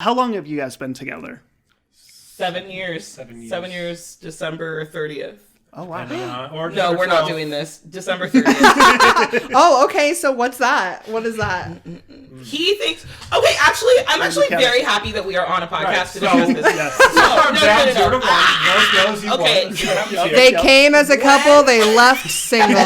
How long have you guys been together? 7 years. 7 years. 7 years, December 30th. Oh, wow. No, we're not doing this. December 30th. Oh, okay. So what's that? What is that? He thinks... Okay, actually, I'm very happy that we are on a podcast to discuss this. Yes. No. Okay. They came as a couple. They left single.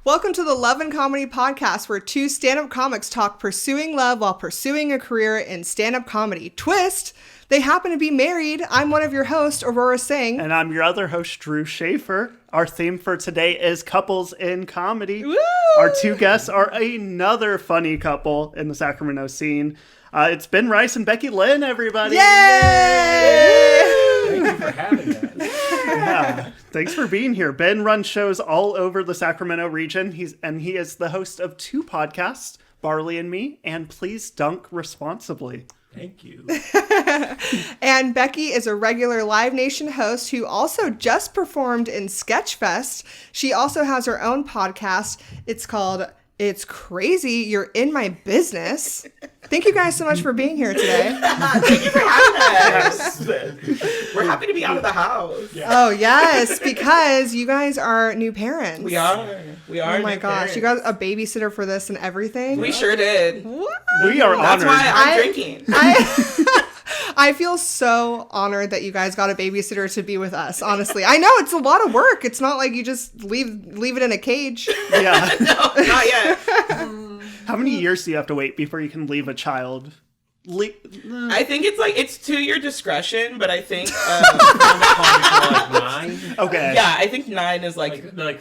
Welcome to the Love and Comedy Podcast, where two stand-up comics talk pursuing love while pursuing a career in stand-up comedy. Twist! They happen to be married. I'm one of your hosts, Aurora Singh. And I'm your other host, Drew Schaefer. Our theme for today is couples in comedy. Woo! Our two guests are another funny couple in the Sacramento scene. It's Ben Rice and Becky Lynn, everybody. Yay! Thank you for having us. Yeah, thanks for being here. Ben runs shows all over the Sacramento region. He is the host of two podcasts, Barley and Me, and Please Dunk Responsibly. Thank you. And Becky is a regular Live Nation host who also just performed in Sketchfest. She also has her own podcast. It's called It's Crazy, You're in My Business. Thank you guys so much for being here today. Thank you for having us. We're happy to be out of the house. Yeah. Oh, yes, because you guys are new parents. We are. Oh my gosh, you got a babysitter for this and everything? We sure did. What? We are honored. That's why I'm drinking. I feel so honored that you guys got a babysitter to be with us, honestly. I know it's a lot of work. It's not like you just leave it in a cage. Yeah. No, not yet. How many years do you have to wait before you can leave a child? I think it's to your discretion, but I think... 9? Okay. Yeah, I think 9 is like 9 or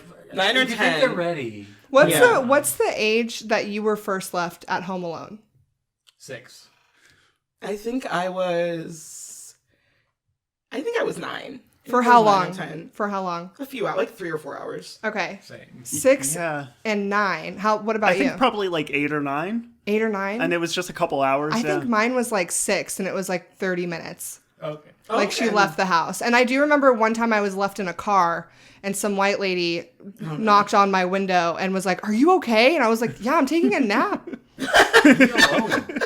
10. You think they're ready. What's the age that you were first left at home alone? 6. I think I was 9. For how long? 9 or 10. For how long? A few hours, like 3 or 4 hours. Okay. Same. 6 Yeah. and 9. What about you? I think probably like 8 or 9. 8 or 9? And it was just a couple hours. I think mine was like 6 and it was like 30 minutes. Okay. Like she left the house. And I do remember one time I was left in a car and some white lady knocked on my window and was like, "Are you okay?" And I was like, "Yeah, I'm taking a nap.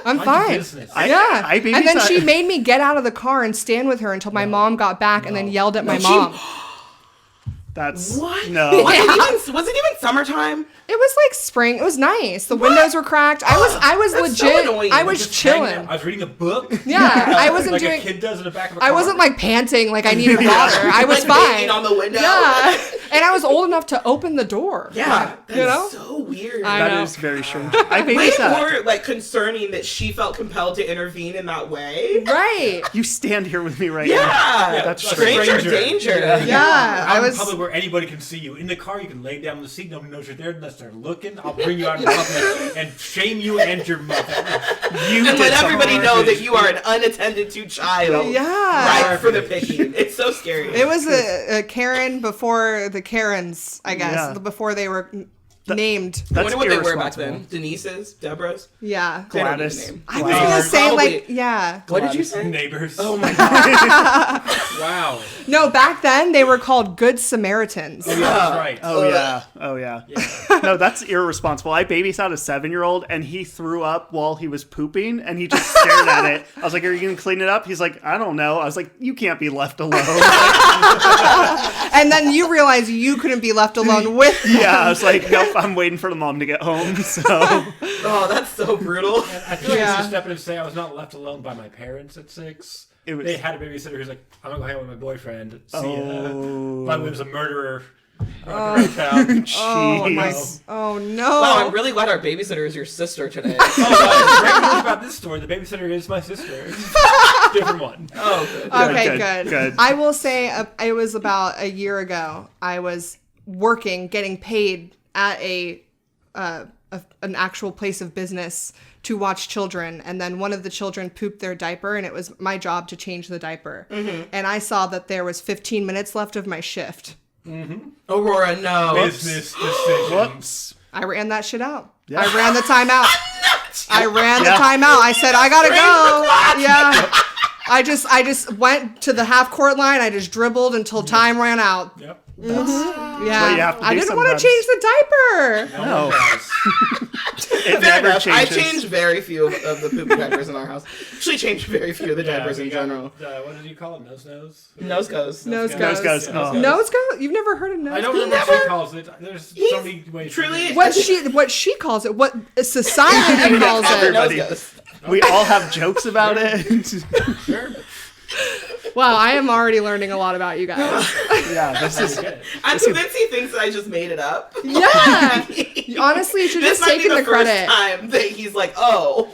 I'm fine." Yeah. And then she made me get out of the car and stand with her until my mom got back and then yelled at my mom. That's... What? No. Was it even summertime? It was like spring. It was nice. The windows were cracked. I was legit. So annoying. I was chilling. I was reading a book. Yeah, I wasn't like doing. a kid does in the back of a car. I wasn't like panting like I needed water. I was like fine. banging on the window. Yeah, and I was old enough to open the door. Yeah, that's you know? so weird. That is very strange. I Way babysat. more like concerning that she felt compelled to intervene in that way. Right. You stand here with me right now. Yeah, That's stranger danger. Yeah, I'm in public where anybody can see you. In the car, you can lay down in the seat. Nobody knows you're there unless they're looking. I'll bring you out in public and shame you and your mother. And let everybody know that you are an unattended to child. Yeah. Right for the picking. It's so scary. It was a Karen before the Karens, I guess, Yeah. before they were named. I wonder what they were back irresponsible. then. Denise's? Deborah's? Yeah. They don't need a Gladys. name. I was gonna say Probably. yeah. What did you say? Neighbors. Oh my god. Wow. No, back then they were called Good Samaritans. Oh, yeah, that's right. Oh yeah. No, that's irresponsible. I babysat a 7-year-old and he threw up while he was pooping and he just stared at it. I was like, "Are you gonna clean it up?" He's like, "I don't know." I was like, "You can't be left alone." And then you realize you couldn't be left alone with them. Yeah, I was like, "Nope, I'm waiting for the mom to get home." So Oh, that's so brutal. I feel like I should step in and say I was not left alone by my parents at 6. They had a babysitter who's like, "I'm gonna go hang out with my boyfriend." See ya. By the way, was a murderer. Oh no. Wow, I'm really glad our babysitter is your sister today. Great news about this story. The babysitter is my sister. Different one. Oh, good. Okay, good. I will say it was about a year ago. I was working, getting paid at an actual place of business to watch children, and then one of the children pooped their diaper, and it was my job to change the diaper. Mm-hmm. And I saw that there was 15 minutes left of my shift. Mm-hmm. Aurora, no. Business decision. whoops. I ran that shit out. Yeah. I ran the time out. I ran the time out. I said, I gotta go. Yeah. I just went to the half court line. I just dribbled until time ran out. Yep. Yeah, I didn't want to sometimes. change the diaper. No. It Fair never enough. I changes. changed very few of the poopy diapers in our house. Actually, changed very few of the diapers in general. What did you call it? Nose? Nose goes. Nose goes. Nose goes. Yeah, Oh. Nose go? You've never heard of nose I don't goes? remember what she calls it. There's so many ways. truly- What she calls it, what society calls it. Everybody. Nose goes. We all have jokes about it. Sure. Wow, I am already learning a lot about you guys. Yeah, this is Good. I'm convinced he thinks that I just made it up. Yeah. Honestly, you should This just might take be the the credit. first time that he's like, oh.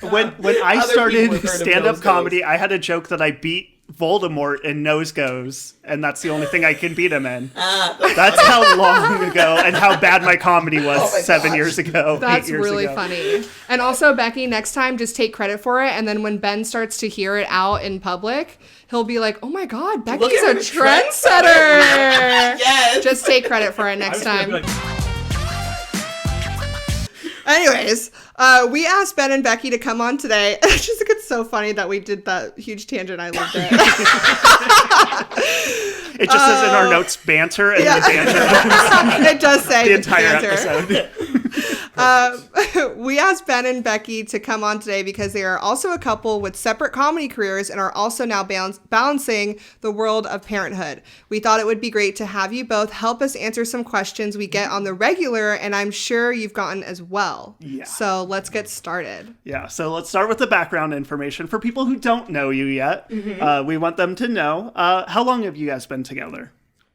when I Other people started have heard of stand-up nose goes. comedy, I had a joke that I beat Voldemort in Nose Goes, and that's the only thing I can beat him in. That's how long ago and how bad my comedy was Oh my 7 gosh. years ago. That's 8 years really ago. funny. And also, Becky, next time, just take credit for it. And then when Ben starts to hear it out in public, he'll be like, oh my God, Becky's at a her trendsetter. Yes. Just take credit for it I next was gonna be time. like, Anyways, we asked Ben and Becky to come on today. It's just like, it's so funny that we did that huge tangent. I loved it. It just says in our notes banter, and Yeah. the banter It does say the entire banter. episode. We asked Ben and Becky to come on today because they are also a couple with separate comedy careers and are also now balancing the world of parenthood. We thought it would be great to have you both help us answer some questions we get on the regular, and I'm sure you've gotten as well. Yeah. So let's get started. Yeah, so let's start with the background information. For people who don't know you yet, we want them to know, how long have you guys been together?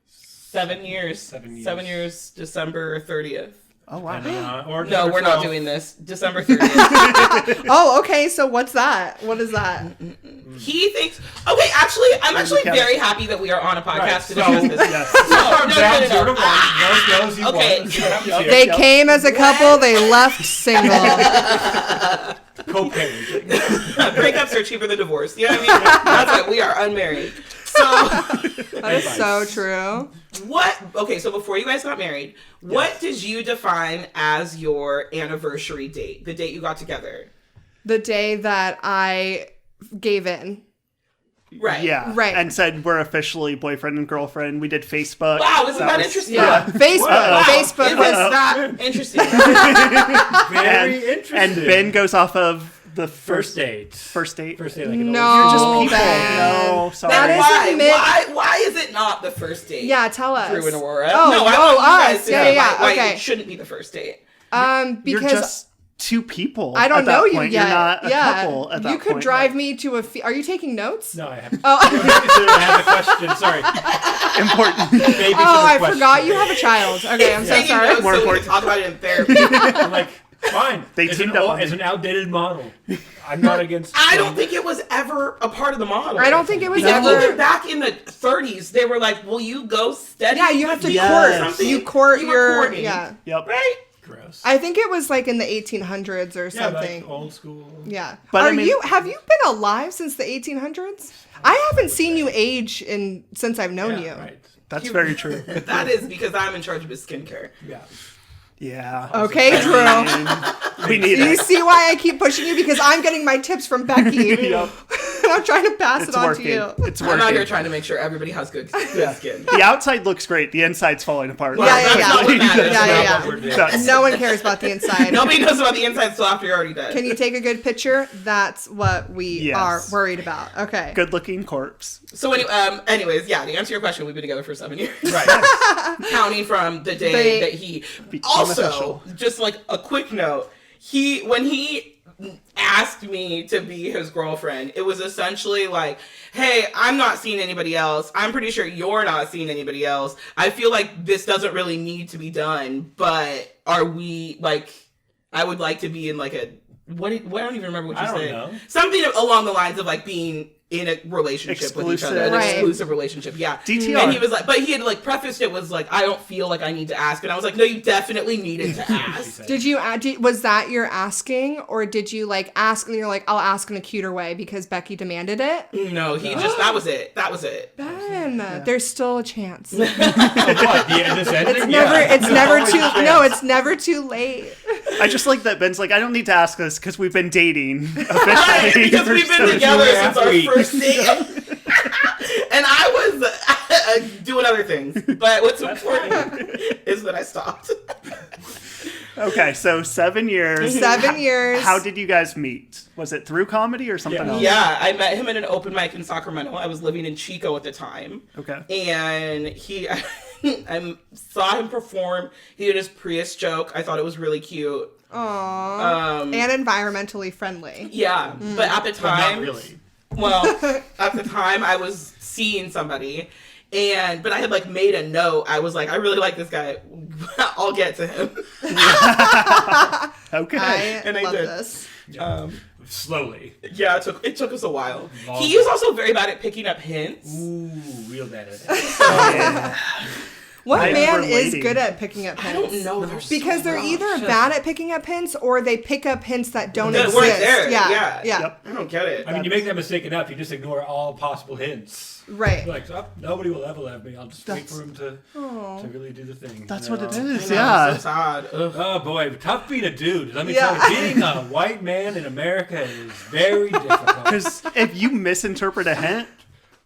7 years. 7 years. 7 years, December 30th. Oh, wow. No, we're not doing this. December 30th. Oh, okay. So what's that? What is that? He thinks. Okay, actually, I'm actually Okay. very happy that we are on a podcast Right, to so- discuss this. Yes. No. Nose goes, you Okay. won. See what happens here. They came as a couple. They left single. Co-parenting. Breakups are cheaper than divorce. You know what I mean? That's why we are unmarried. So, That is so true. what? Okay, so before you guys got married, what did you define as your anniversary date? The date you got together? The day that I gave in. Right. Yeah. Right. And said we're officially boyfriend and girlfriend. We did Facebook. Wow, isn't that was- interesting? Yeah. Facebook. Wow, Facebook isn't was that interesting? Very And interesting. Ben goes off of the First date. First date. First date, like an No, You're just old people. Ben. No, sorry. That is why? a myth. Why is it not the first date? Yeah, tell us. Drew and Aurora. Oh, no, I oh, want you guys us. to Yeah, know yeah, why okay. it shouldn't be the first date. You're Because just two people. I don't at that know you point. yet. You're not a yeah. couple at that You could point. drive me to a. Are you taking notes? No, I haven't. Oh. I have a question. Sorry. Important. Babysitter Oh, I question. forgot you have a child. Okay, I'm so Taking sorry. notes More so we important. can talk about it in therapy. I'm like, fine. They it's teamed an up old, on it's me. an outdated model. I'm not against. I don't think it was ever a part of the model. I don't think it was Because ever. even back in the 30s, they were like, "Will you go steady?" Yeah, you have to Yes. court. Something. You court You were your. courting. Yeah. Yep. Right? Gross. I think it was like in the 1800s or Yeah, something. like old school. Yeah. But Are I mean- you? Have you been alive since the 1800s? I haven't seen you age since I've known you. Yeah, right. That's very true. That is because I'm in charge of his skincare. Yeah. Yeah. Okay, Drew. We need You it. see why I keep pushing you? Because I'm getting my tips from Becky. Yep. And I'm trying to pass It's it on working. to you. It's I'm out here working. trying to make sure everybody has good skin. The outside looks great. The inside's falling apart. Yeah, yeah, That's yeah. not what matters. Yeah, yeah, Not yeah. what we're doing. That's- No one cares about the inside. Nobody knows about the inside still after you're already dead. Can you take a good picture? That's what we Yes. are worried about. Okay. Good looking corpse. So anyways, yeah, to answer your question, we've been together for 7 years. Right. Counting from the day They- that he Became also official. just like a quick note, when he asked me to be his girlfriend, it was essentially like, hey, I'm not seeing anybody else. I'm pretty sure you're not seeing anybody else. I feel like this doesn't really need to be done, but are we like, I would like to be in like a, what I don't even remember what you I don't said. know. Something along the lines of like being in a relationship with each other, an Right. exclusive relationship. Yeah. DTR. And he was like, but he had like prefaced it was like, I don't feel like I need to ask. And I was like, no, you definitely needed to ask. Did you was that your asking, or did you like ask and you're like, I'll ask in a cuter way because Becky demanded it? No, he just, that was it. That was it. Ben, there's still a chance. Of what? The end is ending? It's never Yeah. it's never Always too a chance. no, it's never too late. I just like that Ben's like, I don't need to ask this because we've been dating. Right, because we've been together since our weeks. first date. And I was doing other things. But what's important is that I stopped. Okay, so 7 years. 7 years. How did you guys meet? Was it through comedy or something else? Yeah, I met him at an open mic in Sacramento. I was living in Chico at the time. Okay. And I saw him perform. He did his Prius joke. I thought it was really cute. Aww. And environmentally friendly. Yeah, but at the time... Not really. Well, at the time I was seeing somebody, but I had like made a note. I was like, I really like this guy. I'll get to him. Okay. And I love did. this. Slowly. Yeah, it took us a while. Long He was also very bad at picking up hints. Ooh, real bad at it. What I'm man is relating. good at picking up I hints? don't know. They're Because so they're rough. either bad at picking up hints or they pick up hints that don't That exist. weren't there, Yeah. yeah. Yeah. I don't get it. I mean, you make that mistake enough, you just ignore all possible hints. Right. You're like, oh, nobody will ever love me. I'll just wait for him to really do the thing. That's you what know? it is, I'm yeah. so sad. Ugh. Oh boy, tough being a dude. Let me Yeah. tell you, being a white man in America is very difficult. Because if you misinterpret a hint,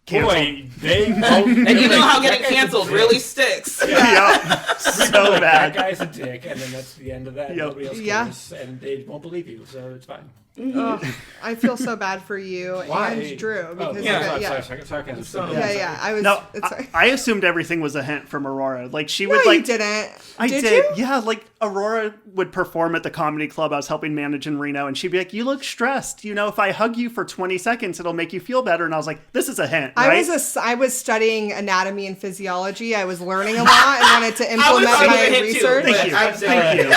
cancel. Boy, they And you know how getting canceled really sticks. Yeah, so That bad. guy's a dick, and then that's the end of that. Yep. Nobody else Yeah. cares, and they won't believe you, so it's fine. Ugh, I feel so bad for you Why? and Drew because Oh, yeah. yeah. sarcasm. Yeah. I was. No, it's, I assumed everything was a hint from Aurora. Like she no, would like. you didn't. I did. you? Yeah, like Aurora would perform at the comedy club I was helping manage in Reno, and she'd be like, "You look stressed. You know, if I hug you for 20 seconds, it'll make you feel better." And I was like, "This is a hint, right?" I was studying anatomy and physiology. I was learning a lot and wanted to implement I was my studying it too, research. but Thank you. I'm Thank you.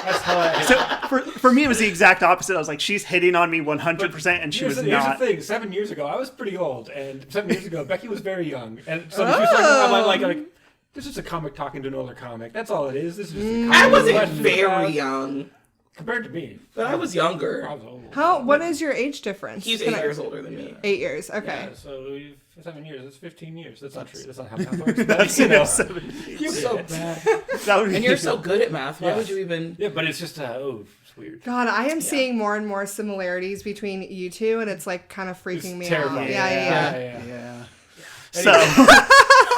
That's hilarious. So for me, it was the exact opposite. I was like, "She's hitting on me 100%," and she Here's was the not. thing. 7 years ago, I was pretty old, and 7 years ago, Becky was very young. And so she was talking about like, this is a comic talking to another comic. That's all it is. This is just a comic. I wasn't question very about- young, compared to me. but I was younger. I was old. What is your age difference? He's Can 8 I- years older than me. 8 years. Okay. Yeah, so we've 7 years. That's 15 years. That's not true. That's not how math works. That's You know, 7 you're so bad. That would be And you're so good at math. Why Yeah. would you even? Yeah, but it's just it's weird. God, I am seeing more and more similarities between you two, and it's like kind of freaking It's me terrifying. out. Yeah. Yeah. Anyway. So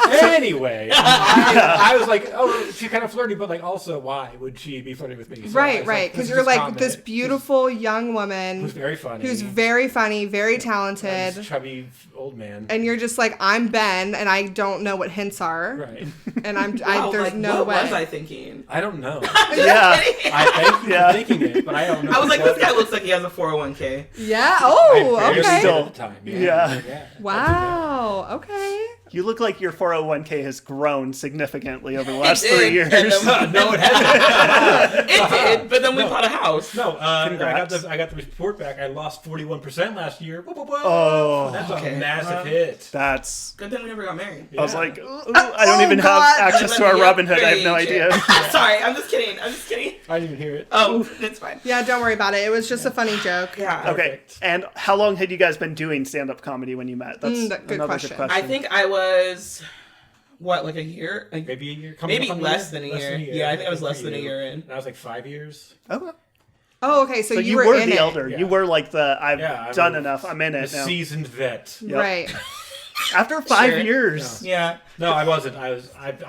Anyway, I was like, oh, she's kind of flirty, but like, also, why would she be flirting with me? So I Right, was right. like, Because this you're is like comment. this beautiful young woman Who's very funny. who's very funny, very This talented, chubby old man. and you're just like, I'm Ben, and I don't know what hints are, Right. and I'm Wow, there's like, no what way. was I thinking? I don't know. yeah, I thank you Yeah. for thinking it, but I don't know. I was like, what- this guy looks like he has a 401k. Yeah. I Oh, barely okay. did at the time. Yeah. Wow. Okay. you look like your 401k has grown significantly over the last It did, 3 years. and then- No, it hasn't. It did, but then we bought a house. No, I Congrats. got the report back. I lost 41% last year. Whoa, whoa, whoa. Oh. That's Okay. a massive hit. That's. Good thing we never got married. I was Yeah. like, ooh, I don't even God. have access to our Robin Hood. I have no idea. Sorry, I'm just kidding. I'm just kidding. I didn't even hear it. Oh, it's fine. Yeah. Don't worry about it. It was just a funny joke. Yeah. Okay, Perfect. and how long had you guys been doing stand-up comedy when you met? That's Good another question. good question. I think I was, like a year? Maybe a year. Coming Maybe up on less than a year. Yeah, I think I was less for than a you. year in. And I was like 5 years. Okay. Oh, okay. So, So you you were were in the it. elder. Yeah. You were like the I've Yeah, done I'm enough. I'm in A it now. seasoned vet. Yep. Right. After 5 Sure. years. Yeah. No, I wasn't. I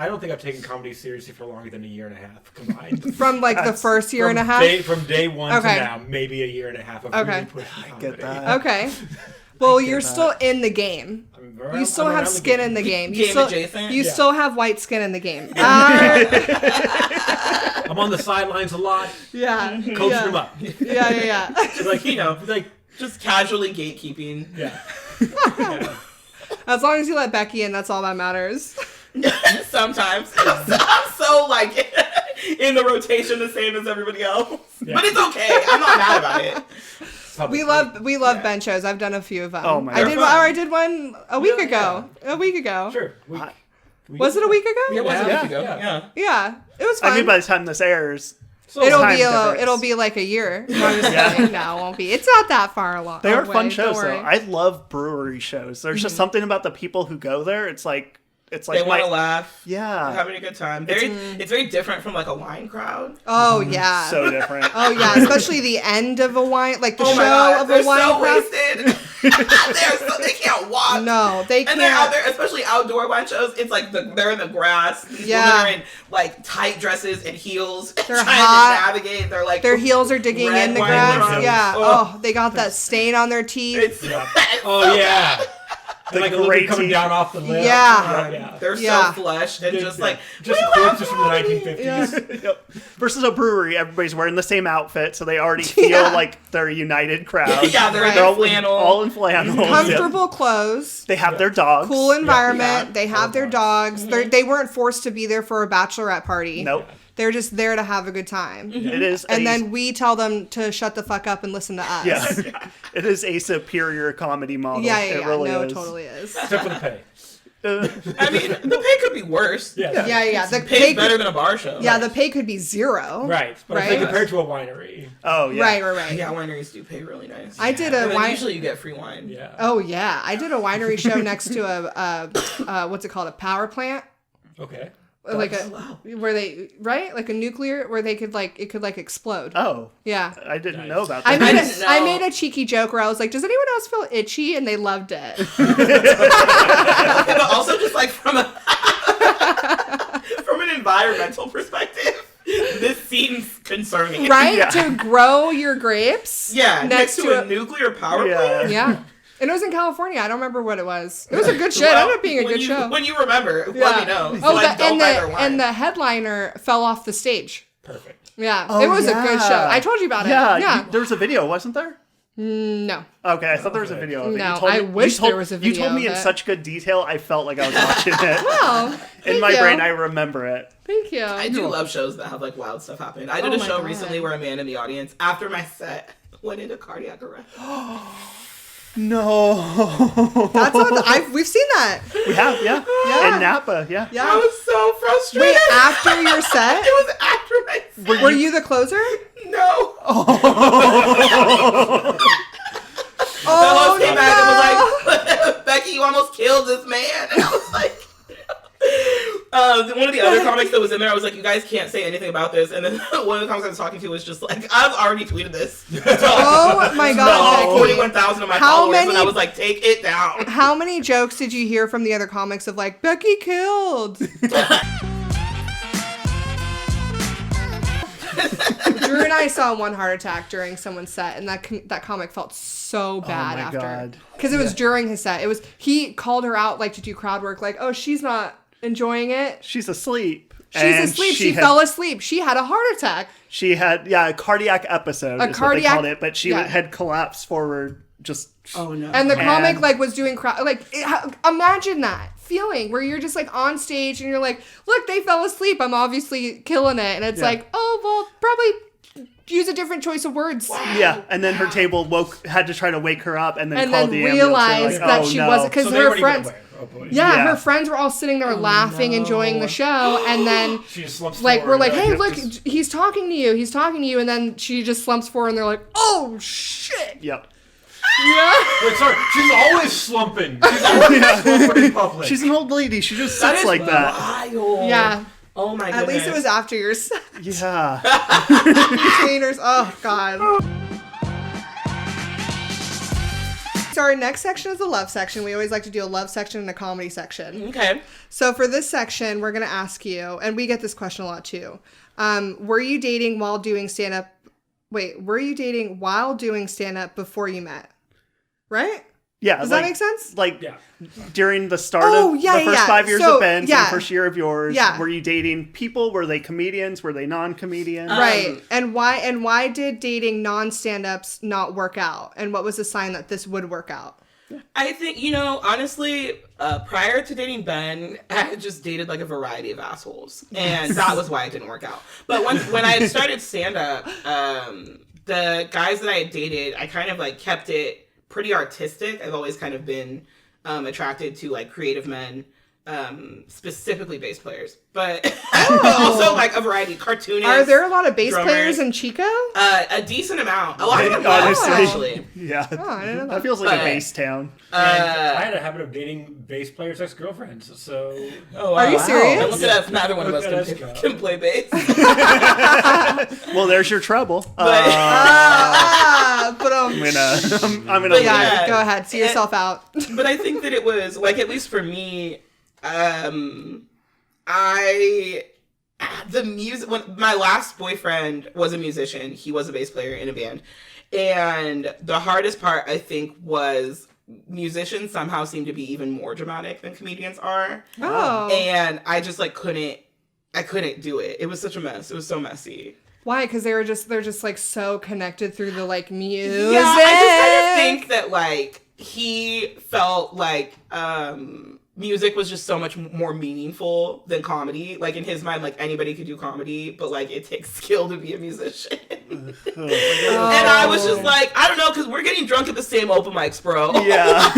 don't think I've taken comedy seriously for longer than a year and a half combined. From like the That's- first year and a half. From day one Okay. to now, maybe a year and a half of Okay. really pushing comedy. get that. Okay. Well, you're that. still in the game. I'm around- You still I'm have around the skin game. in the game. You Game still, adjacent? You Yeah. still have white skin in the game. I'm on the sidelines a lot, Yeah. coaching yeah. them up. Yeah. Like, like, Just casually gatekeeping. yeah. As long as you let Becky in, that's all that matters. Sometimes. I'm so like in the rotation the same as everybody else. Yeah. But it's okay. I'm not mad about it. We love bench shows. I've done a few of them. Oh my I God. did. I did one a week ago. Yeah. A week ago. Sure. Was it a week ago? It was a Yeah. week ago. Yeah. Yeah. Yeah. It was fun. I mean, by the time this airs, So it'll time be difference. it'll be like a year. No, I'm just kidding. No, it won't be. It's not that far along. they are away, fun don't shows worry. though. I love brewery shows. There's just something about the people who go there. It's like It's like they want to laugh. Yeah. They're having a good time. It's very different from like a wine crowd. Oh yeah. So different. Oh yeah, especially the end of a wine, like the show of they're a wine so crowd. wasted. They can't walk. No, they can't. And they're out there, especially outdoor wine shows. It's like they're in the grass. These women are in like tight dresses and heels. They're trying hot. to navigate. They're like Their heels are digging red in the wine grass. trunks. Yeah. Oh. Oh, they got that stain on their teeth. Oh yeah. And like a little great bit coming teeth. down off the lip. Yeah. Yeah. They're Yeah. so flushed and just like just corpses from the 1950s. Yeah. Yep. Versus a brewery, everybody's wearing the same outfit, so they already feel Yeah. like they're a united crowd. yeah, they're Right. in flannel. all in flannel. Comfortable clothes. They have their dogs. Cool environment. Yeah. They have their dogs. They weren't forced to be there for a bachelorette party. Nope. They're just there to have a good time. It is. And then we tell them to shut the fuck up and listen to us. Yes. It is a superior comedy model. Yeah, It yeah. really No, is. it totally is. Except for the pay. I mean, the pay could be worse. Yeah. Yeah. The Pay's pay better could, than a bar show. yeah, the pay could be zero. Right. But Right? if they compared to a winery. Oh, yeah. Right. Yeah, wineries do pay really nice. I did a and then wine. usually you get free wine. Yeah. Oh yeah, I did a winery show next to a what's it called, a power plant, Okay. like where they like a nuclear where they could like it could like explode. Oh, Yeah. I didn't Nice. know about I that. made, know. I made a cheeky joke where I was like, does anyone else feel itchy? And they loved it. But also just like from an environmental perspective, this seems concerning. Right? Yeah. To grow your grapes? Yeah, next to a a nuclear power Yeah. plant. Yeah. And it was in California. I don't remember what it was. It was a good show. It ended up being a when good you, show. When you remember, Yeah. let me know. So Oh, I don't buy their wine. and the headliner fell off the stage. Perfect. Yeah. Oh, it was a good yeah. show. I told you about it. Yeah, Yeah. there was a video, wasn't there? No. Okay, I thought there was a video of it. No, You told I me- wish you told- there was a You video told me of in it. such good detail, I felt like I was watching it. Oh, In thank my you. brain, I remember it. Thank you. I do love shows that have like wild stuff happen. I did Oh a my show God. recently where a man in the audience, after my set, went into cardiac arrest. No. That's what we've seen that. We have, yeah. Yeah. In Napa, yeah. Yeah. I was so frustrated. Wait, after your set? It was after my set. Were you the closer? No. Oh, The host came back and no. was like, Becky, you almost killed this man. And I was like, one of the other comics that was in there, I was like, you guys can't say anything about this. And then one of the comics I was talking to was just like, I've already tweeted this. Oh my God, No. Becky. 41,000 of my How followers. many- And I was like, take it down. How many jokes did you hear from the other comics of like, Becky killed? Drew and I saw one heart attack during someone's set, and that comic felt so bad my after. God. Because it was during his set. He called her out like to do crowd work, like, oh, she's not enjoying it. She's asleep. She's And asleep. She had- fell asleep. She had a heart attack. She had, a cardiac episode is what they cardiac- called it, but she yeah. had collapsed forward just... Oh, no. And the comic And- like was doing crowd imagine that feeling where you're just like on stage and you're like, look, they fell asleep. I'm obviously killing it. And it's Yeah. like, oh, well, probably use a different choice of words. Yeah, and then her table had to try to wake her up and then And call then the ambulance. They're realized like, that oh, she no. wasn't, because So they her weren't even friends, aware. Oh boy. yeah, Yeah. her friends were all sitting there laughing, enjoying the show. And then She just slumps like, forward we're like, and hey, just- look, he's talking to you. He's talking to you. And then she just slumps forward and they're like, oh, shit. Yep. Yeah. Wait, sorry. She's always slumping. She's always slumping in public. She's an old lady. She just That sits is like that. wild. Yeah. Oh, my goodness. At least it was after your set. Yeah. Cleaners. Oh, God. So our next section is the love section. We always like to do a love section and a comedy section. Okay. So for this section, we're going to ask you, and we get this question a lot too. Were you dating while doing stand-up? Wait, were you dating while doing stand-up before you met? Right? Yeah. Does that make sense? Like, Yeah. during the start Oh, of yeah, the first yeah. 5 years So, of Ben's yeah. and the first year of yours, Yeah. were you dating people? Were they comedians? Were they non-comedians? Right. And why did dating non-stand-ups not work out? And what was the sign that this would work out? I think, honestly, prior to dating Ben, I had just dated like a variety of assholes. And that was why it didn't work out. But when I had started stand-up, the guys that I had dated, I kind of like kept it pretty artistic. I've always kind of been attracted to like creative men specifically bass players, but also like a variety of cartoonists. Are there a lot of bass drummers. players in Chico? A decent amount. A lot of them Honestly. actually. Yeah. Oh, I didn't know That feels like a bass town. And I had a habit of dating bass players' ex-girlfriends, so... Oh, wow. Are you serious? And look at us. Neither one of Look at us us can play bass. Well, there's your trouble. But But I'm gonna But leave. yeah, go ahead, see yourself out. but I think that it was like, at least for me, the music. When my last boyfriend was a musician, he was a bass player in a band, and the hardest part I think was musicians somehow seem to be even more dramatic than comedians are. Oh, And I just like couldn't do it. It was such a mess. It was so messy. why? Because they're just like so connected through the like music. Yeah, I just kind of think that like he felt like music was just so much more meaningful than comedy. Like in his mind, like anybody could do comedy, but like it takes skill to be a musician. And I was just like, I don't know, because we're getting drunk at the same open mics, bro. Yeah.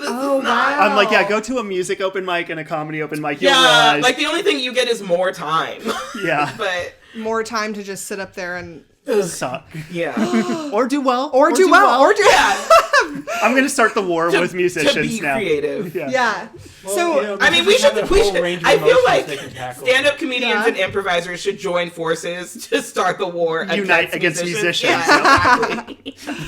Oh wow! I'm like, yeah, go to a music open mic and a comedy open mic. You'll Yeah, realize. like the only thing you get is more time. Yeah. But More time to just sit up there and Suck. yeah. Or do well. or do well. Yeah. I'm gonna start the war with To musicians be now. creative. Yeah. Yeah. Well, So you know, I mean, we should. have a whole range of I feel emotions like they can tackle. stand-up comedians Yeah. and improvisers should join forces to start the war. Unite against musicians. Yeah, exactly.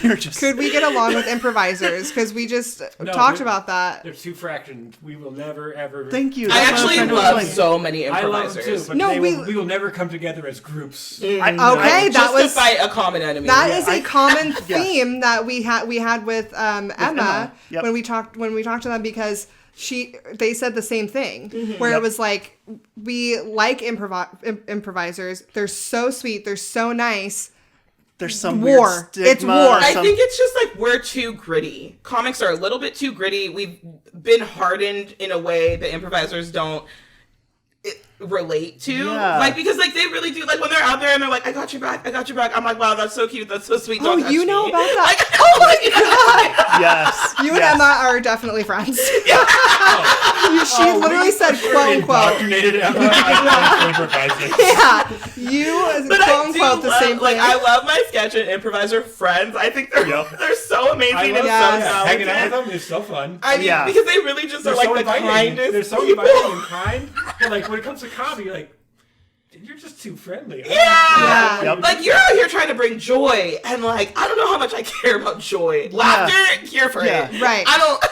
You're just could we get along with improvisers? Because we just No, talked they're- about that. They're two fractions. We will never, ever... Thank you. I That's what actually I'm trying to love explain. so many I love them improvisers. too, but No, we will never come together as groups. Okay, Just that was to fight a common enemy. that Yeah. is a common theme that we had with Emma, Emma. Yep. when we talked to them, because they said the same thing, where it was like, we like improvisers. They're so sweet. They're so nice. There's some War. weird stigma. It's war. or I some- think it's just like we're too gritty. Comics are a little bit too gritty. We've been hardened in a way that improvisers don't relate to. Yeah. Like, because like they really do, like when they're out there and they're like, I got your back, I got your back. I'm like, wow, that's so cute, that's so sweet. Don't touch You know me. about that? Like, Oh my god! Yes. You and yes. Emma are definitely friends. She literally said quote unquote. Indoctrinated Emma as improvising. Yeah, you But quote I do unquote the love, same like thing. I love my sketch and improviser friends. I think they're Yep. they're so amazing I and love so Yes. hanging out with talented. them is so fun. I mean, Yeah. because they really just are like the kindest They're so people. inviting and kind. But like when it comes to comedy, like you're just too friendly. Yeah. Yep. Like you're out here trying to bring joy, and like I don't know how much I care about joy. Laughter, here for Yeah. it. Right. I don't.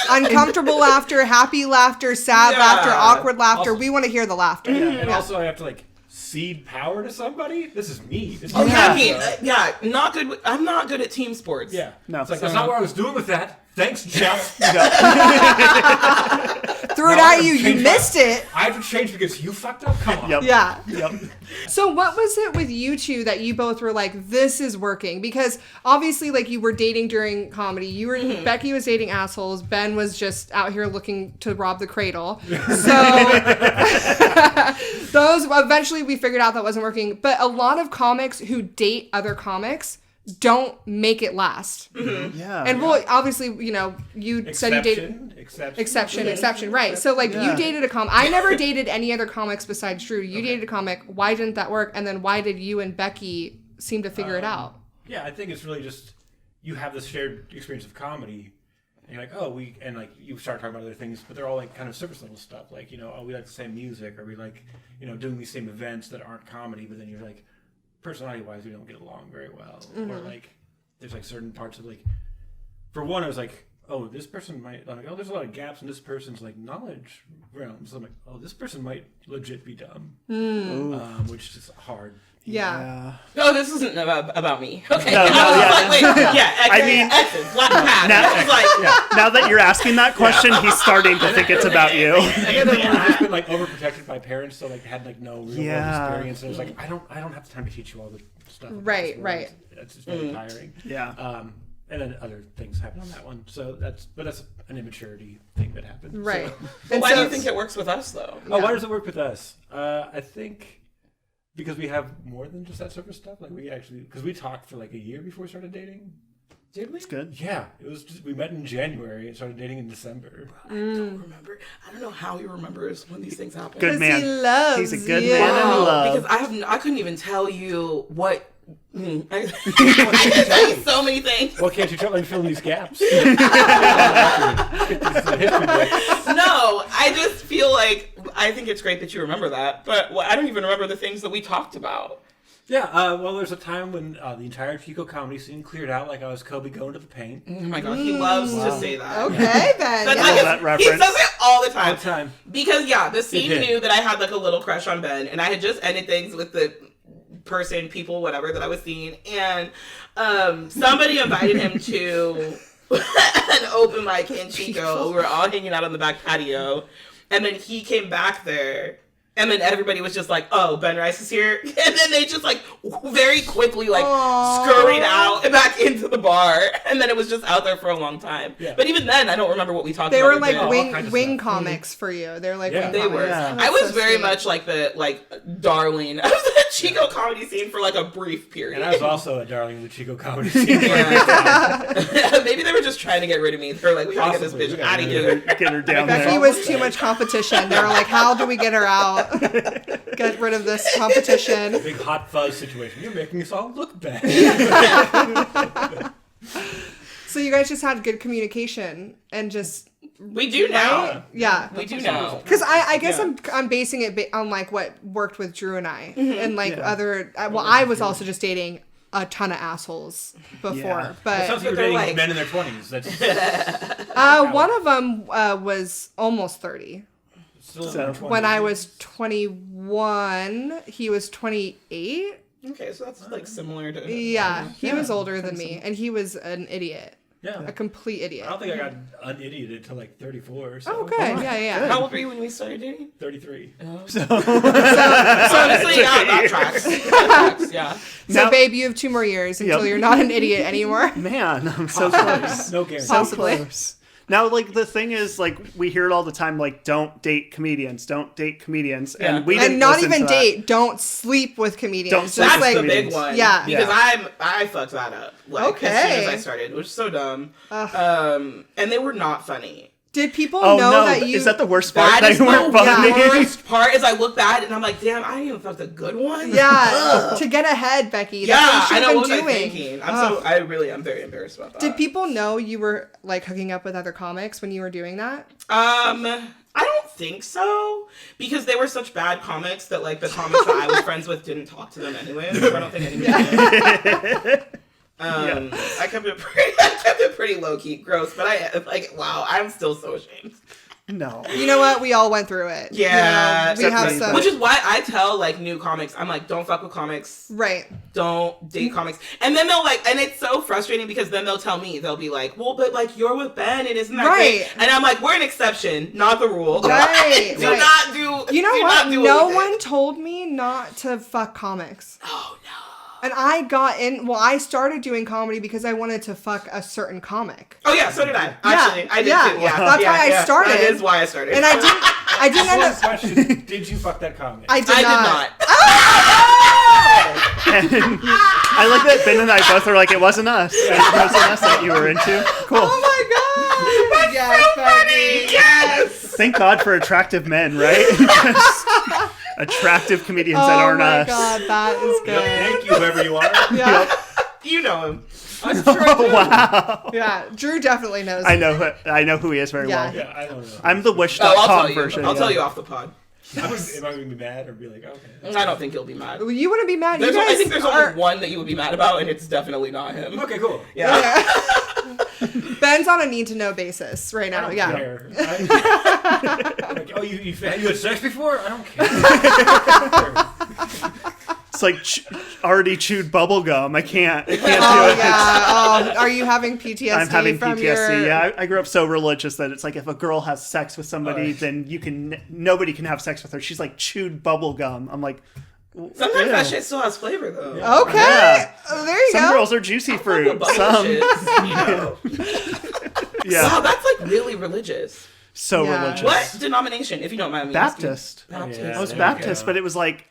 Uncomfortable laughter, happy laughter, sad Yeah. laughter, awkward laughter. Also- we want to hear the laughter. And also, I have to like cede power to somebody. This is me. This is Oh me. yeah, Yeah. not good. I'm not good at team sports. Yeah. No. It's like that's not what I was doing with that. Thanks, Jeff. Threw it No, at you, you change missed it. I have to change because you fucked up. Come on. Yep. Yeah. Yep. So what was it with you two that you both were like, this is working? Because obviously, like, you were dating during comedy. You were Becky was dating assholes. Ben was just out here looking to rob the cradle. So those eventually we figured out that wasn't working. But a lot of comics who date other comics don't make it last. Yeah. And well, obviously, you know, you said you dated exception, right? So like Yeah. you dated a comic. I never dated any other comics besides Drew. You dated a comic. Why didn't that work? And then why did you and Becky seem to figure it out? Yeah, I think it's really just you have this shared experience of comedy, and you're like, oh, and like you start talking about other things, but they're all like kind of surface level stuff, like, you know, oh, we like the same music, or we like, you know, doing these same events that aren't comedy, but then you're like, personality wise, we don't get along very well, or like there's like certain parts of like, for one, I was like, oh, this person might, I'm like, oh, there's a lot of gaps in this person's like knowledge realm, so I'm like, oh, this person might legit be dumb, which is hard. Yeah. No, this isn't about me. Okay. No, I was yeah. like, wait, yeah. I mean- X's, Latin path. Now- I was like, Now that you're asking that question, he's starting to think it's about you. And then I've just been like overprotected by parents, so like had like no real world Yeah. experience. And it was like I don't have the time to teach you all the stuff. about Right, this world. right. That's just very tiring. Yeah. And then other things happen on that one. So that's an immaturity thing that happened. So- Right. but And why so- do you think it works with us though? Oh, why does it work with us? I think because we have more than just that surface stuff. Like we actually, because we talked for like a year before we started dating. Did we? It's good. Yeah, it was. We met in January and started dating in December. I don't remember. I don't know how he remembers when these things happen. Good man. He loves He's a good you. man in love. Because I couldn't even tell you what. I can tell you so many things. Well, can't you tell me fill in these gaps? No, I just feel like I think it's great that you remember that, but I don't even remember the things that we talked about. Yeah, well, there's a time when the entire Chico comedy scene cleared out like I was Kobe going to the paint. Oh my god, he loves to say that. Okay, then. That's Yeah. like that he reference. says it all the time. All the time. Because the scene did. knew that I had like a little crush on Ben, and I had just ended things with the person, people, whatever that I was seeing, and somebody invited him to an open mic in Chico. We were all hanging out on the back patio, and then he came back there. And then everybody was just like, "Oh, Ben Rice is here," and then they just like very quickly like scurried out and back into the bar, and then it was just out there for a long time. Yeah. But even then, I don't remember what we talked They about. were or like did. all wing kinds of wing stuff. comics for you. They're like Yeah. wing They were. comics. Yeah. I was That's so very sweet. much like the darling of the Chico comedy scene for like a brief period. And I was also a darling of the Chico comedy scene. Yeah. Maybe they were just trying to get rid of me. They were like, "We gotta get Possibly. this We bitch gotta out of get here." Get her down Becky there. was too much competition. They were like, "How do we get her out? Get rid of this competition." Big hot fuzz situation. You're making us all look bad. So you guys just had good communication and just We do now. yeah. We do now. Because I guess Yeah. I'm basing it on like what worked with Drew and I and like Yeah. other. Well, I was also just dating a ton of assholes before, Yeah. It but sounds like you're they're dating like- men in their 20s. That's one of them was almost 30. still in So- their 20s. When I was 21, he was 28. Okay, so that's like similar to. Yeah, he was older than me, and he was an idiot, Yeah. a complete idiot. I don't think I got unidioted till like 34. So Oh, good. Yeah. How old were you when we started dating? 33. So honestly, yeah, that tracks. That tracks. Yeah. So, Now- babe, you have 2 more years until Yep. you're not an idiot anymore. Man, I'm so close. No guarantee. So Possibly. close. Now, like, the thing is, like, we hear it all the time, like, don't date comedians, don't date comedians. Yeah. And we didn't And not listen even to that. date. Don't sleep with comedians. Don't Just sleep That's with like the big comedians. one. Yeah. Because Yeah. I fucked that up. Like, as soon as I started, which is so dumb. And they were not funny. did people Oh, know no. that you? Is that the worst part? That That is you the weren't funny? worst part. Is I look back and I'm like, damn, I didn't even fuck the good one. Yeah, to get ahead, Becky. Yeah, That's what I you know. should What was have I been doing. thinking? Ugh. I'm very embarrassed about that. Did people know you were like hooking up with other comics when you were doing that? I don't think so, because they were such bad comics that like the comics that I was friends with didn't talk to them anyway. So I don't think anybody did. I kept it pretty low key, gross. But I'm still so ashamed. No. You know what? We all went through it. Yeah, You know, we have Except some. me. Which is why I tell like new comics, I'm like, don't fuck with comics, Right. don't date comics. And then they'll like, and it's so frustrating because then they'll tell me, they'll be like, well, but like you're with Ben and isn't that Right. great? And I'm like, we're an exception, not the rule. Right, do right. not do. You know do what? Not do No what we one did. told me not to fuck comics. Oh no. And I got in. Well, I started doing comedy because I wanted to fuck a certain comic. Oh yeah, so did I. Actually, I did yeah. too. Yeah, That's why I started. That is why I started. And I didn't end One up. question. Did you fuck that comic? I did I not. did not. And I like that Ben and I both are like, it wasn't us. It wasn't us that you were into. Cool. Oh my god! Yes, so funny. Becky. Yes. Thank God for attractive men, right? Just attractive comedians that Oh aren't my us. god, that is Yep, good. thank you, whoever you are. Yeah, You know him. I'm sure I do. Oh, wow. yeah. Drew definitely knows. I know who he is very Yeah. well. Yeah, I don't know. I'm the Oh, I'll wish.com tell you. version. I'll yeah. tell you off the pod. Am I going to be mad or be like, okay? I don't think he'll be mad. You wouldn't be mad. There's you guys I think there's are, only one that you would be mad about, and it's definitely not him. Okay, cool. Yeah. Ben's on a need to know basis right I now. don't Yeah. care. Like, oh, you had sex before? I don't care. It's like already chewed bubble gum. I can't do Oh it. yeah. Oh, are you having PTSD? I'm having from PTSD. Your... Yeah, I grew up so religious that it's like if a girl has sex with somebody, Alright. then nobody can have sex with her. She's like chewed bubble gum. I'm like, Sometimes ew. that shit still has flavor though. Okay. Yeah. Oh, there you Some go. girls are juicy fruit. Bubble Some, shits, you know. yeah, Wow, that's like really religious. so Yeah. religious. What denomination, if you don't mind me asking? Baptist. Baptist. Yeah. I was There you Baptist, go. but it was like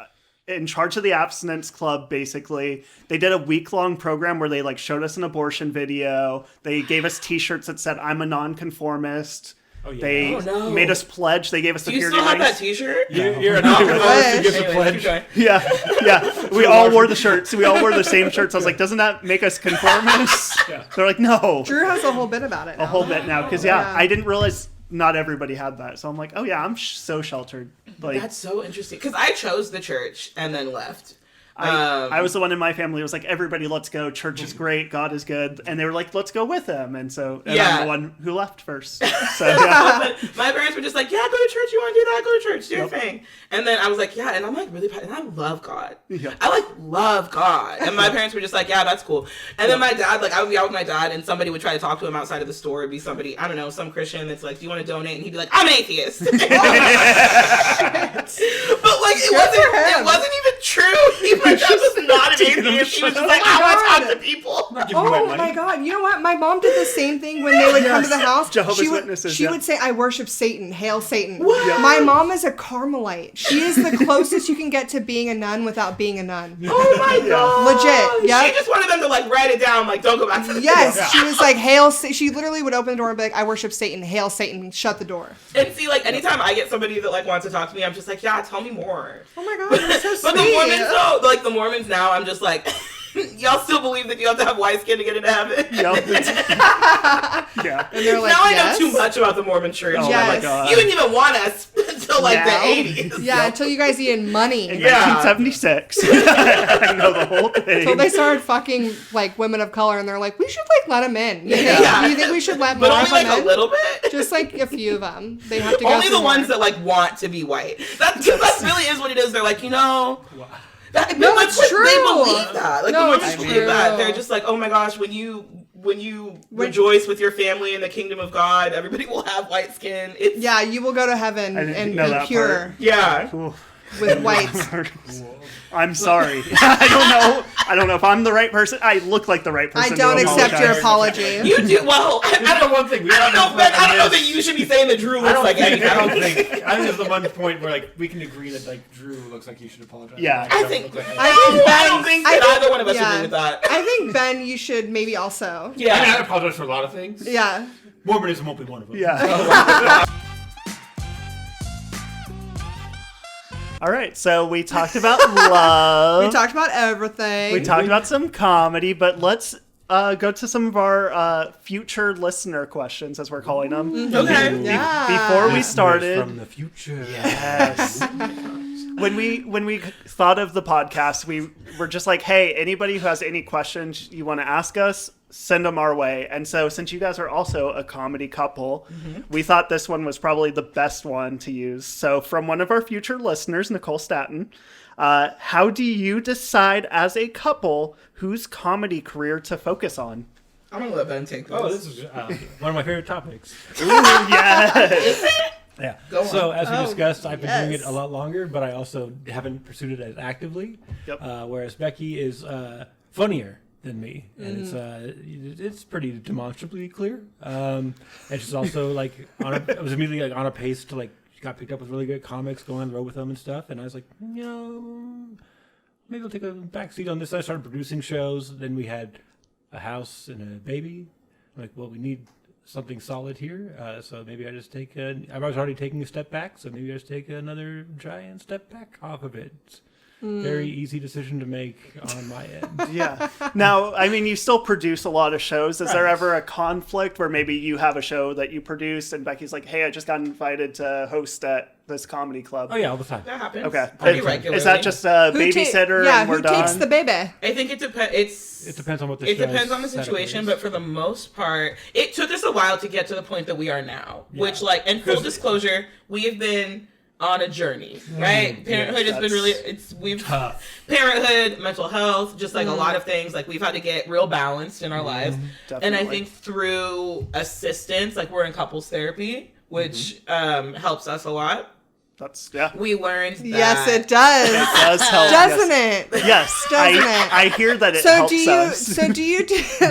in charge of the abstinence club, basically. They did a week-long program where they like showed us an abortion video. They gave us t-shirts that said, I'm a nonconformist. Oh, yeah. They made us pledge. They gave us the Do you purity still have rings. that t-shirt? You're a nonconformist who gives a Anyways, pledge. Yeah. We all wore the shirts. We all wore the same shirts. I was like, doesn't that make us conformists? Yeah. They're like, no. Drew has a whole bit about it. A whole bit now. Because, Yeah. I didn't realize not everybody had that. So I'm like, oh, yeah, I'm so sheltered. Like, That's so interesting. Because I chose the church and then left. I was the one in my family who was like, everybody, let's go. Church is great. God is good. And they were like, let's go with him. And so I'm the one who left first. So, yeah. But my parents were just like, yeah, go to church. You want to do that? Go to church. Do your thing. And then I was like, yeah. And I'm like, really, and I love God. Yeah. I like love God. And my parents were just like, yeah, that's cool. And then my dad, like, I would be out with my dad and somebody would try to talk to him outside of the store. It'd be somebody, I don't know, some Christian that's like, do you want to donate? And he'd be like, I'm an atheist. But like, it wasn't even true. My dad was not an atheist. He was just like, I want to talk to people. Oh my God! You know what? My mom did the same thing when they would come to the house. Jehovah's she would, Witnesses, She yeah. would say, "I worship Satan. Hail Satan." What? Yeah. My mom is a Carmelite. She is the closest you can get to being a nun without being a nun. Oh my God. Legit. Yeah. She just wanted them to like write it down, like, don't go back to the Yes, she was like, "Hail." She literally would open the door and be like, "I worship Satan. Hail Satan." Shut the door. And see, like, anytime I get somebody that like wants to talk to me, I'm just like, yeah, tell me more. Oh my God, that's so sweet. But the Mormons, though, like the Mormons now, I'm just like, y'all still believe that you have to have white skin to get into heaven? Yeah. And they're like, now I yes. know too much about the Mormon church. Oh Yes. my God. You didn't even want us until like Now? the 80s. Yeah, until you guys needed money. In Yeah. 1976. I know the whole thing. So they started fucking like women of color, and they're like, we should like let them in. You think? Yeah. You think we should let But more only of them like in? a little bit. Just like a few of them. They have to go Only through the ones more. that like want to be white. That really is what it is. They're like, you know. No, like, it's They true. believe that. Like, No, the Mormons it's believe true. that. They're just like, oh my gosh, when you rejoice with your family in the kingdom of God, everybody will have white skin. It's, Yeah, you will go to heaven I didn't and know be that pure part. yeah. Ooh. with whites. I'm sorry. I don't know if I'm the right person. I look like the right person. I don't to accept your apologize. apology. You do well. I don't know. One thing. I don't know that you should be saying that Drew looks like anything. I think there's the one point where like we can agree that like Drew looks like he should apologize. Yeah. Like, I don't think. look like I don't think that either one of us agree with that. I think, Ben, you should maybe also. I mean, I Yeah. apologize for a lot of things. Yeah. Mormonism won't be one of them. Yeah. All right, so we talked about love. We talked about everything. We talked about some comedy, but let's go to some of our future listener questions, as we're calling them. Okay. Yeah. Before we Listeners started, from the future. yes. When we thought of the podcast, we were just like, hey, anybody who has any questions you want to ask us, send them our way. And so since you guys are also a comedy couple, we thought this one was probably the best one to use. So from one of our future listeners, Nicole Staton, how do you decide as a couple whose comedy career to focus on? I'm gonna let Ben take this. Oh, this is one of my favorite topics. Ooh, yes. Yeah. Go on. So as we Oh, discussed, I've been doing yes. it a lot longer, but I also haven't pursued it as actively. Yep. Whereas Becky is funnier than me, and it's pretty demonstrably clear. And she's also like I was immediately like on a pace to like she got picked up with really good comics, going on the road with them and stuff. And I was like, you know, maybe I'll take a backseat on this. I started producing shows. Then we had a house and a baby. I'm like, well, we need something solid here. So maybe I just take I was already taking a step back, so maybe I just take another giant step back off of it. Very easy decision to make on my end. Yeah. Now, I mean, you still produce a lot of shows. Is there Right. ever a conflict where maybe you have a show that you produce and Becky's like, hey, I just got invited to host at this comedy club? Oh yeah, all the time. That happens. Okay. Pretty regularly. Is that just a Who ta- babysitter yeah, and we're who done? takes the baby? I think it depends. It depends on what the It show's depends on the setup situation, is. but for the most part, it took us a while to get to the point that we are now. Yeah. Which, like, and full disclosure, we have been on a journey, right? Parenthood has been that's really tough. parenthood, mental health, just like a lot of things. Like we've had to get real balanced in our lives, and I Definitely. think through assistance, like we're in couples therapy, which helps us a lot. That's yeah. We learned that. Yes, it does. It does help. Doesn't yes. it? Yes, Doesn't it? I hear that it So helps do you? us. So do you?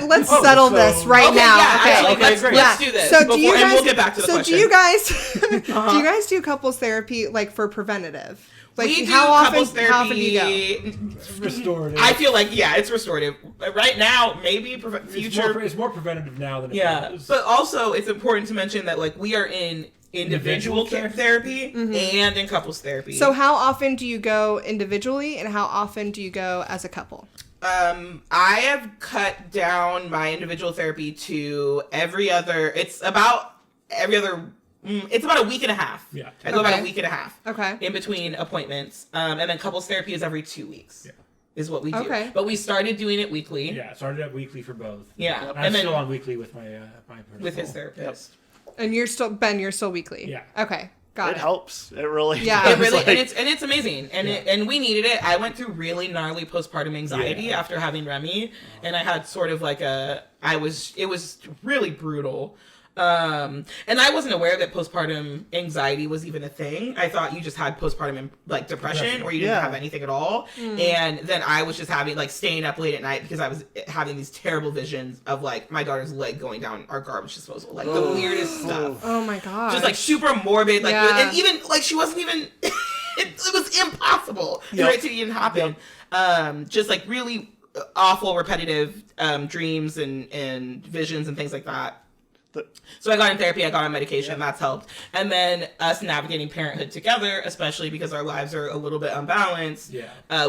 Let's settle so- this right Okay, now. yeah, okay. actually, Okay, let's great. do this. So before, do you guys? and we'll get back to the so question. do you guys? Do you guys do couples therapy like for preventative? Like we do how often? couples therapy. How often do you go? Restorative. I feel like it's restorative. Right now, maybe future. It's more preventative now than it Yeah, was. but also it's important to mention that like we are in individual therapy and in couples therapy. So how often do you go individually, and how often do you go as a couple? I have cut down my individual therapy to every other. It's about every other. It's about a week and a half. Yeah. I go Okay. about a week and a half. Okay. In between appointments, and then couples therapy is every 2 weeks. Yeah. Is what we do. Okay. But we started doing it weekly. Yeah, started out weekly for both. Yeah. I'm And then still on weekly with my my personal. with his therapist. And you're still Ben. You're still weekly. Yeah. Okay. Got It it. helps. It really. Yeah. does. It really Like, and it's amazing and we needed it. I went through really gnarly postpartum anxiety after having Remy, and I had sort of like it was really brutal. And I wasn't aware that postpartum anxiety was even a thing. I thought you just had postpartum like depression or you didn't Yeah. have anything at all. And then I was just having like staying up late at night because I was having these terrible visions of like my daughter's leg going down our garbage disposal, like the weirdest stuff. Oh my god. Just like super morbid, like, Yeah. and even like she wasn't even. it was impossible for Yep. it to even happen. Just like really awful, repetitive dreams and visions and things like that. So I got in therapy, I got on medication, that's helped. And then us navigating parenthood together, especially because our lives are a little bit unbalanced.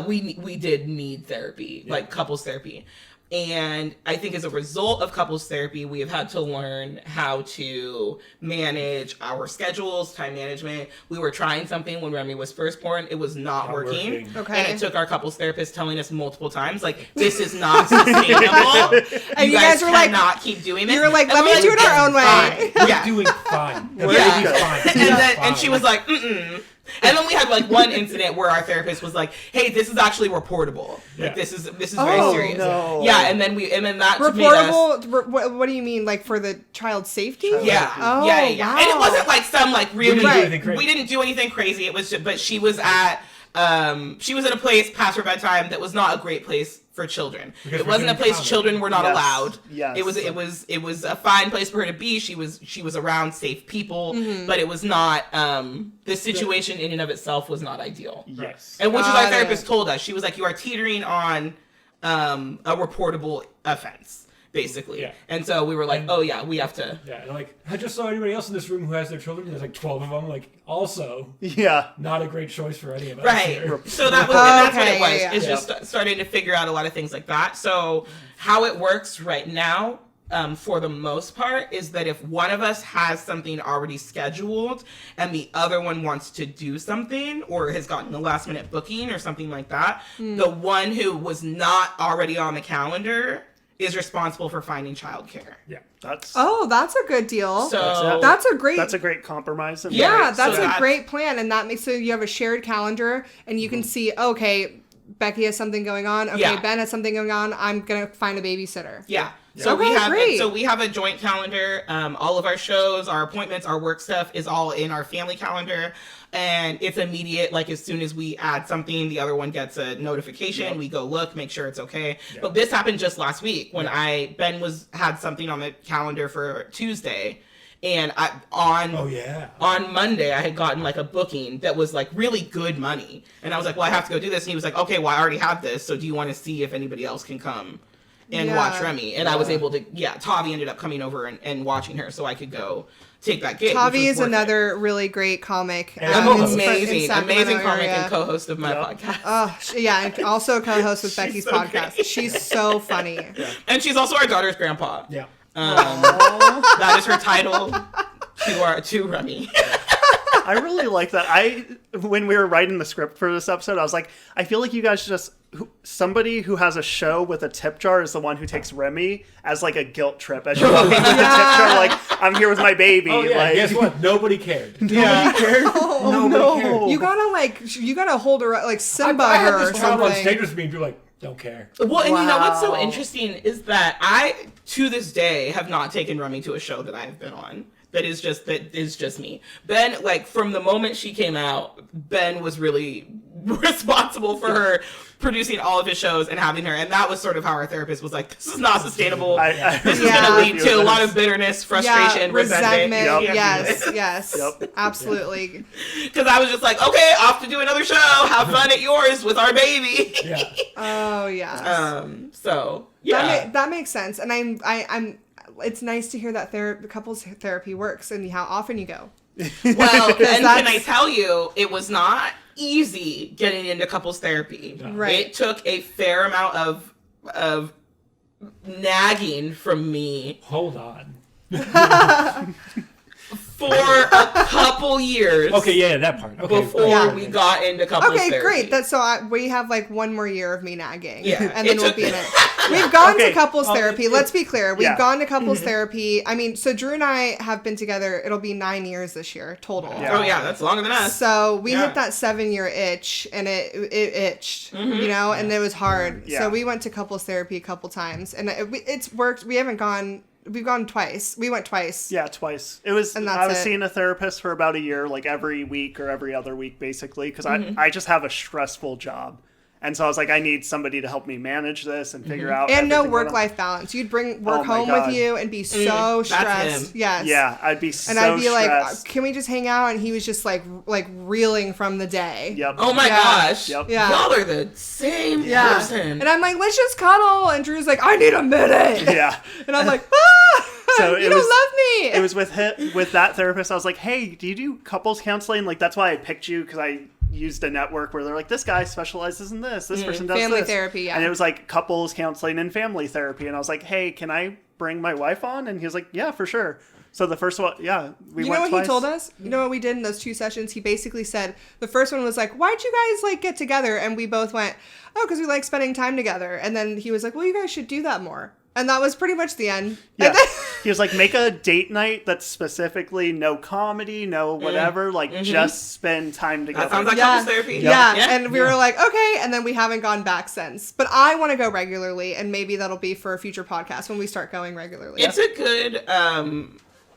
We did need therapy, like couples therapy. And I think as a result of couples therapy, we have had to learn how to manage our schedules, time management. We were trying something when Remy was first born. It was not working. Okay. And it took our couples therapist telling us multiple times, like, this is not sustainable. And you guys were like, cannot keep doing this. you were like, And let we're me do it our own way. fine. We're doing fine. We're Yeah. doing fine. And she was like, mm-mm. And then we had like one incident where our therapist was like, "Hey, this is actually reportable. Like this is very serious." No. Yeah, and then that made us. Reportable. What do you mean, like for the child's safety? Yeah. Oh, yeah. wow. And it wasn't like some like really. Right. We didn't do anything crazy. It was just, but she was at a place past her bedtime that was not a great place for children. Because it wasn't a place children were not Yes. allowed. Yes. It was a fine place for her to be. She was around safe people, but it was not the situation in and of itself was not ideal. Yes. And which is Got our therapist it. told us. She was like, you are teetering on a reportable offense, basically. Yeah. And so we were like, oh yeah, we have to. Yeah, and like I just saw anybody else in this room who has their children. There's like 12 of them. Like also Yeah. not a great choice for any of us. Right. here. So that was, and that's what Okay, it was. yeah. It's just starting to figure out a lot of things like that. So how it works right now, for the most part, is that if one of us has something already scheduled and the other one wants to do something or has gotten a last minute booking or something like that, the one who was not already on the calendar is responsible for finding childcare. Yeah. That's That's a good deal. So That's a great. that's a great compromise. And yeah, Right, that's so a that's- great plan, and that makes so you have a shared calendar, and you can see, okay, Becky has something going on. Okay, Yeah. Ben has something going on. I'm gonna find a babysitter. yeah. So Okay, great. we have a joint calendar. All of our shows, our appointments, our work stuff is all in our family calendar, and it's immediate. Like as soon as we add something, the other one gets a notification. Yep. We go look, make sure it's okay. Yep. But this happened just last week when Ben had something on the calendar for Tuesday, and on Monday I had gotten like a booking that was like really good money, and I was like, well, I have to go do this, and he was like, okay, well, I already have this, so do you want to see if anybody else can come and watch Remy? And I was able to, Tavi ended up coming over and watching her so I could go take that gig. Tavi which was is worth another really great comic. And amazing Sacramento comic area. and co-host of my podcast. Oh, yeah, and also a co-host with Becky's so podcast. great. She's so funny. And she's also our daughter's grandpa. Yeah. That is her title to Remy. I really like that. When we were writing the script for this episode, I was like, I feel like you guys somebody who has a show with a tip jar is the one who takes Remy as like a guilt trip as you're walking with the tip jar, like, I'm here with my baby. Oh yeah. Like, Guess what? Nobody cared. Nobody cared. Nobody cared. You gotta hold her like Simba I had her or this child on something. stage with me and people like, don't care. Well, and you know what's so Wow. interesting is that I, to this day, have not taken Remy to a show that I have been on. That is just me. Ben, like, from the moment she came out, Ben was really responsible for her producing all of his shows and having her, and that was sort of how our therapist was like, this is not sustainable. This is going to lead to a lot of bitterness, frustration, resentment. Yes. Yep. Absolutely. Because I was just like, okay, off to do another show. Have fun at yours with our baby. Yeah. Oh yeah. So yeah, that makes sense, and I'm. It's nice to hear that couples therapy works and how often you go. Well, and can I tell you, it was not easy getting into couples therapy. No. Right. It took a fair amount of nagging from me. Hold on. For a couple years. Okay, yeah, that part. Okay. Before we got into couples therapy. Okay, great. That's so we have like one more year of me nagging. Yeah. And then we'll be in it. We've gone to couples therapy. Let's be clear. We've gone to couples therapy. I mean, so Drew and I have been together. It'll be 9 years this year total. Yeah. Oh yeah, that's longer than us. So we hit that 7-year itch, and it itched, you know, and it was hard. Yeah. So we went to couples therapy a couple times, and it's worked. We haven't gone. We've gone twice. We went twice. Yeah, twice. It was. And I was that's it. seeing a therapist for about a year, like every week or every other week, basically, because I just have a stressful job, and so I was like, I need somebody to help me manage this and figure out. And no everything going on. work-life balance. You'd bring work my home God. with you and be so stressed. him. Yes. Yeah, I'd be so And I'd be stressed. like, can we just hang out? And he was just like reeling from the day. Yep. Oh my gosh. Yep. Yeah. Y'all are the same Yeah. person. And I'm like, let's just cuddle. And Drew's like, I need a minute. Yeah. And I'm like, ah, So you don't love me. It was with that therapist. I was like, hey, do you do couples counseling? Like, that's why I picked you, because I used a network where they're like, this guy specializes in this. This person does Family this. therapy, yeah. And it was like couples counseling and family therapy. And I was like, hey, can I bring my wife on? And he was like, yeah, for sure. So the first one, we you went know what twice. he told us? You know what we did in those 2 sessions? He basically said, the first one was like, why'd you guys like get together? And we both went, oh, because we like spending time together. And then he was like, well, you guys should do that more. And that was pretty much the end. Yeah. And then- He was like, make a date night that's specifically no comedy, no whatever, like just spend time together. That sounds like couples therapy. Yeah. And we were like, okay. And then we haven't gone back since. But I want to go regularly. And maybe that'll be for a future podcast when we start going regularly. It's a good,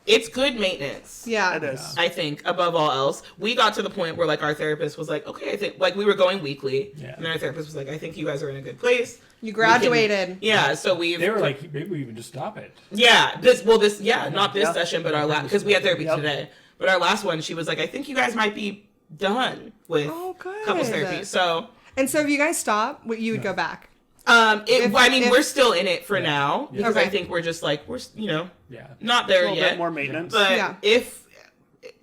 it's good maintenance. Yeah. It is. I think above all else, we got to the point where like our therapist was like, okay, I think like we were going weekly, and our therapist was like, I think you guys are in a good place. You graduated. So They were like, maybe we even just stop it. not this session, but our last, because we had therapy today. But our last one, she was like, I think you guys might be done with couples therapy. So, And so if you guys stop, you would go back. we're still in it for now because Okay. I think we're just like we're Yeah. not A there little yet. bit more maintenance. But if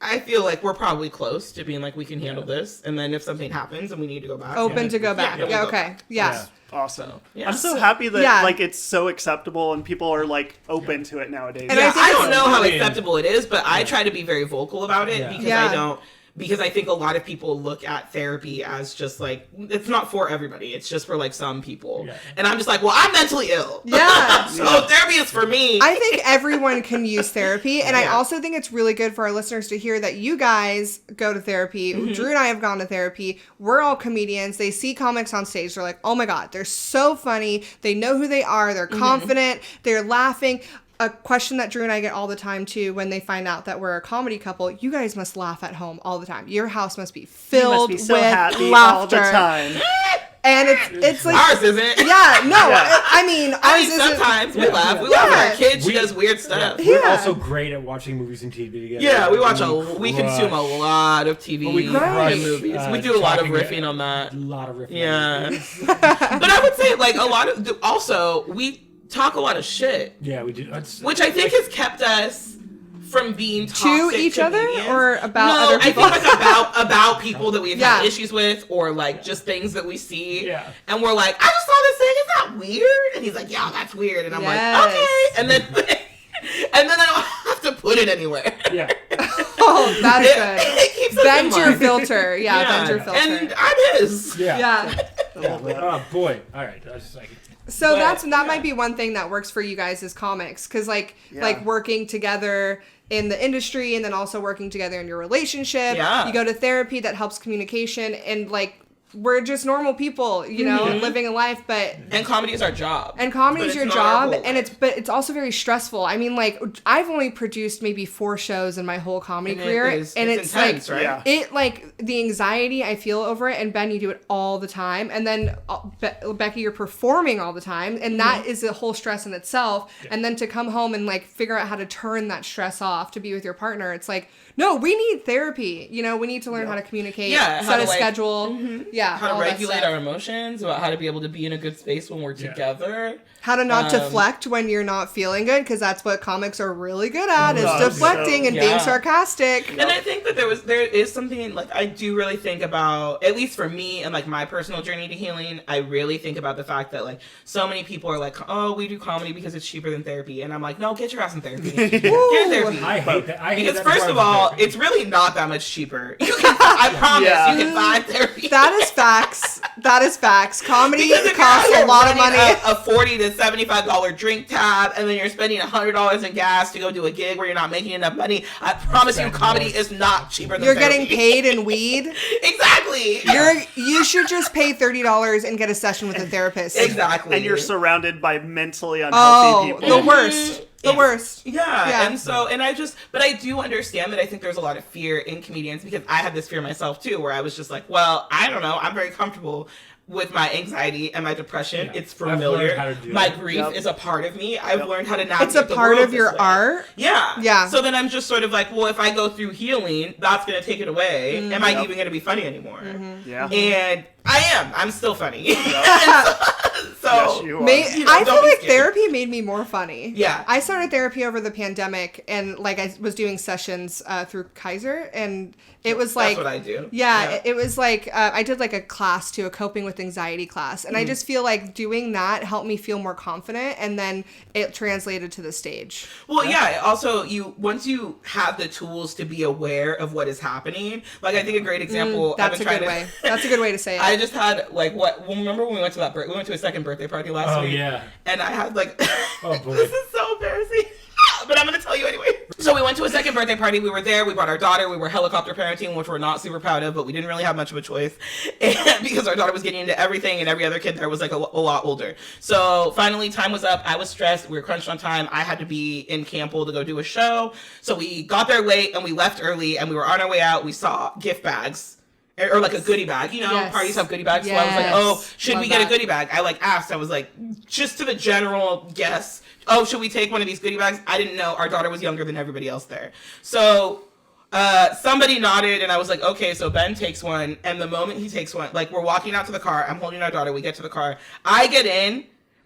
I feel like we're probably close to being like we can handle this, and then if something happens and we need to go back, Open to go back. we'll Yeah, go okay. back. Yeah. Awesome. Yeah. I'm so happy that Yeah. like it's so acceptable and people are like open to it nowadays. And Yeah, I think I don't it's- know how I mean- acceptable it is, but I try to be very vocal about it because Yeah. because I think a lot of people look at therapy as just like it's not for everybody. It's just for like some people. Yeah. And I'm just like, well, I'm mentally ill. Yeah. So therapy is for me. I think everyone can use therapy. And I Yeah. also think it's really good for our listeners to hear that you guys go to therapy. Drew and I have gone to therapy. We're all comedians. They see comics on stage. They're like, oh my God, they're so funny. They know who they are. They're confident. They're laughing. A question that Drew and I get all the time too when they find out that we're a comedy couple, you guys must laugh at home all the time. Your house must be You must filled be so with happy laughter. all the time. And it's like Ours isn't. yeah, no. Yeah. I mean, I ours mean, isn't. sometimes we laugh. We Yeah. laugh at our kids. She We- does weird stuff. We're Yeah. also great at watching movies and TV together. Yeah, we consume a lot of TV But we and crush, movies. We do a lot of talking riffing on that. A lot of riffing. Yeah. But I would say like a lot of also we talk a lot of shit, Yeah, we do. That's, which I think has kept us from being toxic each other comedians. or about no, other people? I think like about people that we've Yeah. had issues with or like just things that we see. Yeah. And we're like, I just saw this thing. Is that weird? And he's like, yeah, that's weird. And I'm Yes. like, okay. And then and then I don't have to put it anywhere. yeah. Oh, that's It good. keeps us in Bend your line. filter. Yeah, bend your filter. And I'm his. Yeah. yeah. Oh boy. All right. I was just like, So But, that might be one thing that works for you guys as comics, because like Yeah. working together in the industry and then also working together in your relationship. Yeah. You go to therapy that helps communication, and like we're just normal people, you know, living a life, but and comedy is our job. And comedy is your job, and life. it's also very stressful. I mean, like, I've only produced maybe 4 shows in my whole comedy career, it's intense, like, right? Yeah. it like the anxiety I feel over it. And Ben, you do it all the time, and then Becky, you're performing all the time, and that is a whole stress in itself. Yeah. And then to come home and like figure out how to turn that stress off to be with your partner, it's like, no, we need therapy. You know, we need to learn how to communicate, set a schedule. Yeah, how to regulate our emotions, about how to be able to be in a good space when we're together. How to not deflect when you're not feeling good, because that's what comics are really good at, is deflecting and being sarcastic. And I think that there is something, like, I do really think about, at least for me and like my personal journey to healing, I really think about the fact that like so many people are like, oh, we do comedy because it's cheaper than therapy. And I'm like, no, get your ass in therapy. Get in therapy. I hate that. Because first of all, it's really not that much cheaper. You can, I promise, you can find therapy. That is facts. That is facts. Comedy costs a lot of money. A $40 to $75 drink tab, and then you're spending $100 in gas to go do a gig where you're not making enough money. I promise you, comedy is not cheaper than therapy. Getting paid in weed. Exactly. You should just pay $30 and get a session with a therapist. Exactly. And you're surrounded by mentally unhealthy people. The worst. The worst. Yeah. But I do understand that I think there's a lot of fear in comedians, because I had this fear myself too, where I was just like, well, I don't know, I'm very comfortable with my anxiety and my depression. Yeah. It's familiar. My grief is a part of me. I've learned how to navigate It's a part of your art. Yeah. Yeah. So then I'm just sort of like, well, if I go through healing, that's going to take it away. Am I even going to be funny anymore? Yeah. And I am. I'm still funny. So yes, you are. I feel like therapy made me more funny. Yeah. I started therapy over the pandemic, and like I was doing sessions through Kaiser, and it was like, that's what I do. Yeah. It was like I did like a class too, a coping with anxiety class, and I just feel like doing that helped me feel more confident, and then it translated to the stage. Well, also once you have the tools to be aware of what is happening, like I think a great example. That's a good way. That's a good way to say it. I just had remember when we went to we went to a second birthday party last week. Oh yeah. And I had like, oh boy, this is so embarrassing. But I'm going to tell you anyway. So we went to a second birthday party. We were there. We brought our daughter. We were helicopter parenting, which we're not super proud of, but we didn't really have much of a choice. And because our daughter was getting into everything, and every other kid there was like a lot older. So finally, time was up. I was stressed. We were crunched on time. I had to be in Campbell to go do a show. So we got there late, and we left early, and we were on our way out. We saw gift bags. Or like a goodie bag, you know, parties have goodie bags. Yes. So I was like, oh, should we get a goodie bag? I like asked, I was like, just to the general guess, oh, should we take one of these goodie bags? I didn't know. Our daughter was younger than everybody else there. So somebody nodded, and I was like, okay, so Ben takes one. And the moment he takes one, like we're walking out to the car, I'm holding our daughter, we get to the car, I get in,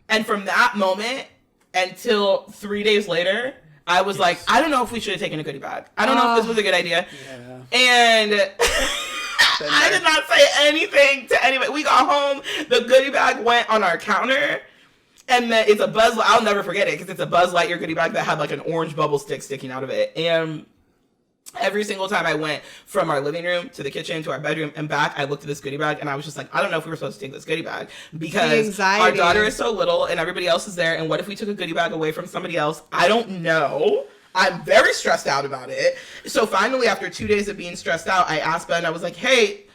and from that moment until 3 days later, I was like, I don't know if we should have taken a goodie bag. I don't know if this was a good idea. Yeah. And I did not say anything to anybody. We got home, the goodie bag went on our counter, and then it's a Buzz Light. I'll never forget it, because it's a Buzz Lightyear goodie bag that had like an orange bubble stick sticking out of it. And every single time I went from our living room to the kitchen to our bedroom and back, I looked at this goodie bag, and I was just like, I don't know if we were supposed to take this goodie bag, because our daughter is so little and everybody else is there, and what if we took a goodie bag away from somebody else? I don't know. I'm very stressed out about it. So finally, after 2 days of being stressed out, I asked Ben, I was like, hey,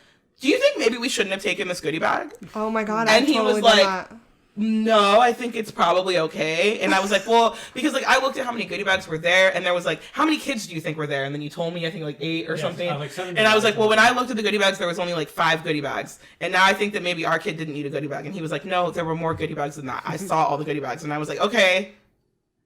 do you think maybe we shouldn't have taken this goodie bag? Oh my God. And he was like, no, I think it's probably okay. And I was like, well, because like I looked at how many goodie bags were there, and there was like, how many kids do you think were there? And then you told me, I think like 8 or something. Like 7. And I was like, well, when I looked at the goodie bags, there was only like 5 goodie bags. And now I think that maybe our kid didn't need a goodie bag. And he was like, no, there were more goodie bags than that. I saw all the goodie bags. And I was like, okay,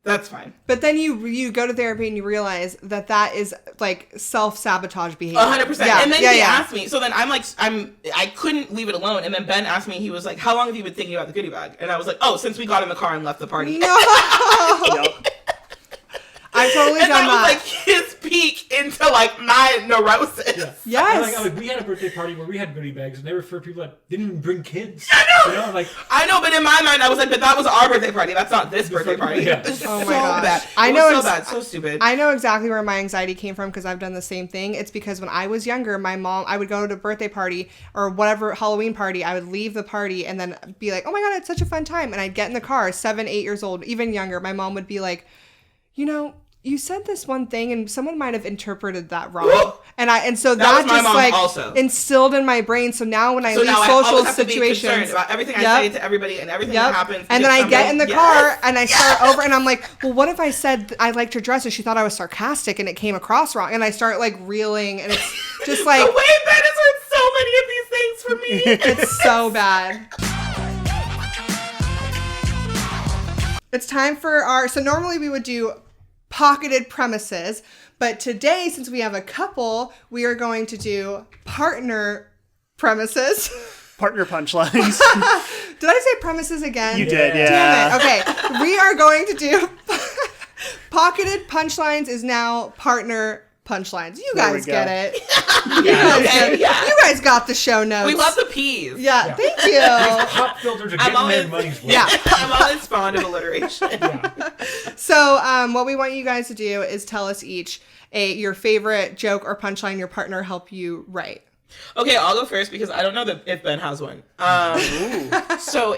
that's fine. But then you go to therapy and you realize that is like self-sabotage behavior. 100%. And then he asked me. So then I couldn't leave it alone. And then Ben asked me, he was like, how long have you been thinking about the goodie bag? And I was like, oh, since we got in the car and left the party. No. I've totally done that. Was like his peek into like my neurosis. Yeah. Yes. Like, we had a birthday party where we had goodie bags, and they were for people that didn't even bring kids. I know. You know, like I know, but in my mind, I was like, but that was our birthday party. That's not this birthday party. Yeah. Oh my gosh. Bad. I know. So bad. So stupid. I know exactly where my anxiety came from, because I've done the same thing. It's because when I was younger, my mom, I would go to a birthday party or whatever Halloween party. I would leave the party and then be like, oh my God, it's such a fun time. And I'd get in the car, 7, 8 years old, even younger. My mom would be like, you know, you said this one thing and someone might have interpreted that wrong. And so that was my just mom like also. Instilled in my brain. So now when I leave now I social always have to be situations concerned about everything I say to everybody and everything that happens. And then I get in the car and I start over and I'm like, well, what if I said I liked her dress and she thought I was sarcastic and it came across wrong? And I start like reeling and it's just like. The way Ben has heard so many of these things from me. It's so bad. It's time for so normally we would do pocketed premises, but today, since we have a couple, we are going to do partner premises. Partner punchlines. Did I say premises again? You did, yeah. Damn it. Okay, we are going to do pocketed punchlines is now partner punchlines. You guys get it. You guys got the show notes. We love the peas. Yeah. Thank you. Pop filters are getting their money's worth. Yeah. I'm always fond of alliteration. So what we want you guys to do is tell us each your favorite joke or punchline your partner helped you write. Okay, I'll go first because I don't know if Ben has one. So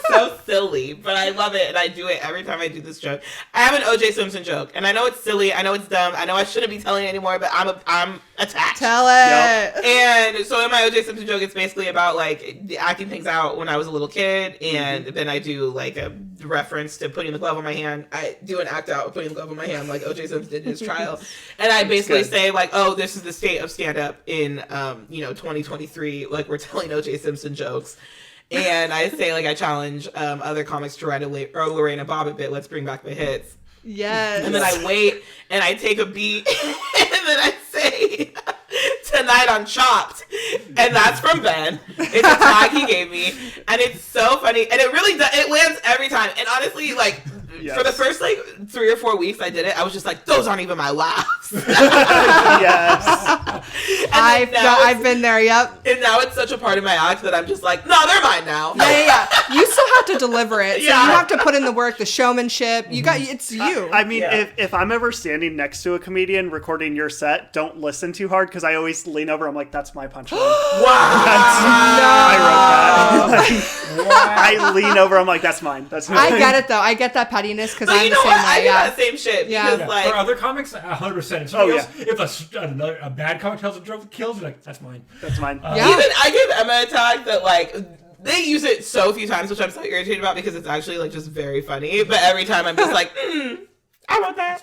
so silly, but I love it and I do it every time I do this joke. I have an O.J. Simpson joke, and I know it's silly, I know it's dumb, I know I shouldn't be telling it anymore, but I'm attached. Tell it. Yep. And so in my O.J. Simpson joke, it's basically about like acting things out when I was a little kid, and then I do like a reference to putting the glove on my hand. I do an act out of putting the glove on my hand, like O.J. Simpson did in his trial, and I basically say like, oh, this is the state of stand up in 2023. Like we're telling O.J. Simpson jokes. And I say, like, I challenge other comics to write a Lorraine and Bobbitt bit. Let's bring back the hits. Yes. And then I wait, and I take a beat, and then I say, tonight on Chopped. And that's from Ben. It's a tag he gave me. And it's so funny. And it really does. It lands every time. And honestly, like, for the first, like, 3 or 4 weeks I did it, I was just like, those aren't even my laughs. Yes. I've been there, yep. And now it's such a part of my act that I'm just like, no, they're mine now. Yeah. You still have to deliver it. So you have to put in the work, the showmanship. It's you. I mean, if I'm ever standing next to a comedian recording your set, don't listen too hard because I always lean over. I'm like, that's my punchline. I wrote that. I lean over. I'm like, that's mine. That's mine. I get it though. I get that pettiness because I'm the same way. I do that same shit. Because, like, for other comics, 100%. If somebody else, if a bad comic tells a joke that kills, you're like, that's mine. That's mine. Even I give Emma a tag that like they use it so few times, which I'm so irritated about because it's actually like just very funny. But every time I'm just like, I wrote that.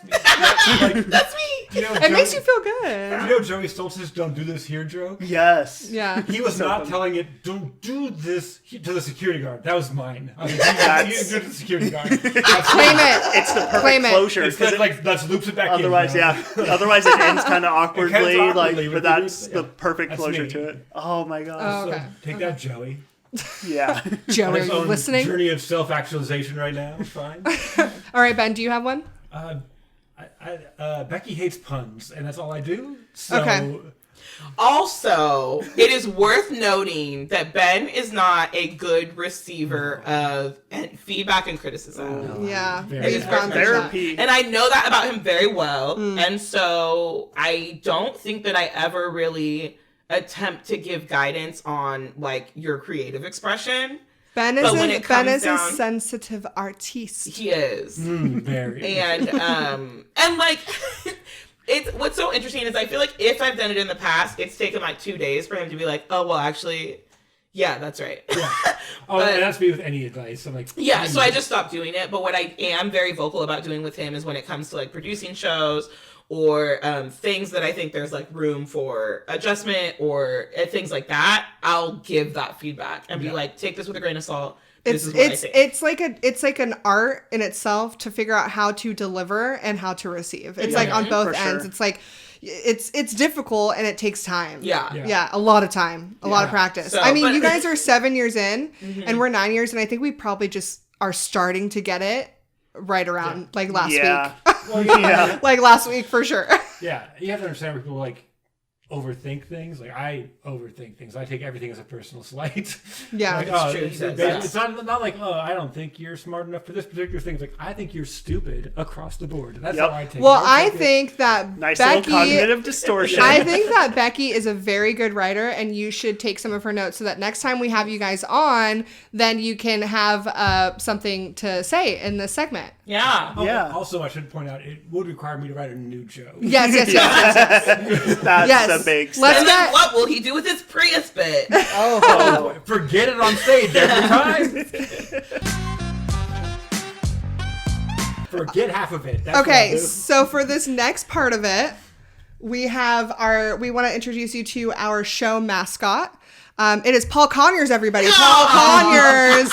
That's me. It makes you feel good. You know Joey Stoltz's "Don't do this here" joke? Yes. Yeah. He was not telling it, don't do this to the security guard. That was mine. I mean, he did the security guard. Claim it. It's the perfect closure. It's like, let's loops it back otherwise, in. Otherwise, it ends kind of awkwardly. awkwardly, But that's the perfect closure to it. Oh my gosh. Oh, okay. So, take that, Joey. Yeah. Joey, are you listening? Journey of self-actualization right now. It's fine. All right, Ben, do you have one? Becky hates puns, and that's all I do. So. Okay. Also, it is worth noting that Ben is not a good receiver of feedback and criticism. Yeah. He's therapy. And I know that about him very well. And so I don't think that I ever really attempt to give guidance on like your creative expression. Ben is a sensitive artiste. He is. Very. And like it's what's so interesting is I feel like if I've done it in the past, it's taken like 2 days for him to be like, oh well actually, yeah, that's right. Yeah. And that's me with any advice. I'm like, so I just stopped doing it. But what I am very vocal about doing with him is when it comes to like producing shows or things that I think there's like room for adjustment or things like that, I'll give that feedback and be like, take this with a grain of salt. It's like an art in itself to figure out how to deliver and how to receive. It's like on both ends. Sure. It's like it's difficult and it takes time. Yeah, a lot of time, a lot of practice. So, I mean, you guys are 7 years in, and we're 9 years, and I think we probably just are starting to get it right around like last week. Well, like last week for sure. Yeah, you have to understand when people like overthink things. Like I overthink things. I take everything as a personal slight. Yeah, like, it's true. It's not like, oh, I don't think you're smart enough for this particular thing. It's like I think you're stupid across the board. That's how I take it. Well, I think that nice Becky, little cognitive distortion. I think that Becky is a very good writer, and you should take some of her notes so that next time we have you guys on, then you can have something to say in this segment. Yeah. Yeah. Also, I should point out, it would require me to write a new joke. Yes. That's Yes. a big Let's And step. then what will he do with his Prius bit? Oh, forget it on stage every time. Forget half of it. That's what I'll Okay, do. so for this next part of it, we want to introduce you to our show mascot. It is Paul Conyers, everybody. Paul Conyers.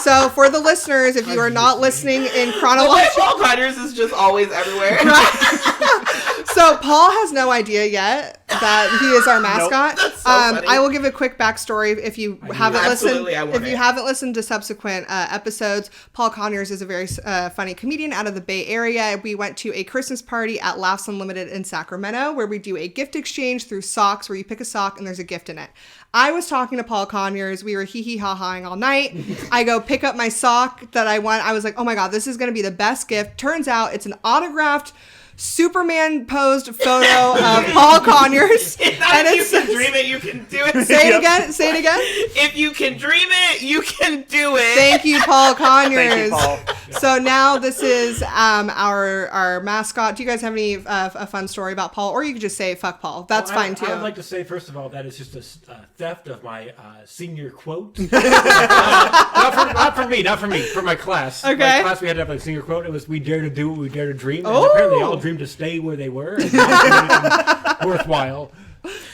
So for the listeners, if you are not listening in The way chronological, Paul Conyers is just always everywhere. so Paul has no idea yet that he is our mascot. That's so funny. I will give a quick backstory if you haven't listened. Absolutely, I want If you it. haven't listened to subsequent episodes, Paul Conyers is a very funny comedian out of the Bay Area. We went to a Christmas party at Laughs Unlimited in Sacramento where we do a gift exchange through socks, where you pick a sock and there's a gift in it. I was talking to Paul Conyers. We were hee-hee-ha-haing all night. I go pick up my sock that I want. I was like, oh my God, this is going to be the best gift. Turns out it's an autographed Superman posed photo of Paul Conyers. If you can dream it, you can do it. Say it again. Say it again. If you can dream it, you can do it. Thank you, Paul Conyers. Thank you, Paul. So now this is our mascot. Do you guys have any a fun story about Paul, or you could just say "fuck Paul"? That's Well, fine too. I would like to say, first of all, that is just a theft of my senior quote. Not for me. For my class. Okay. My class, we had to have a senior quote. It was, "We dare to do what we dare to dream." And Oh. apparently all dreamed to stay where they were and not do anything worthwhile.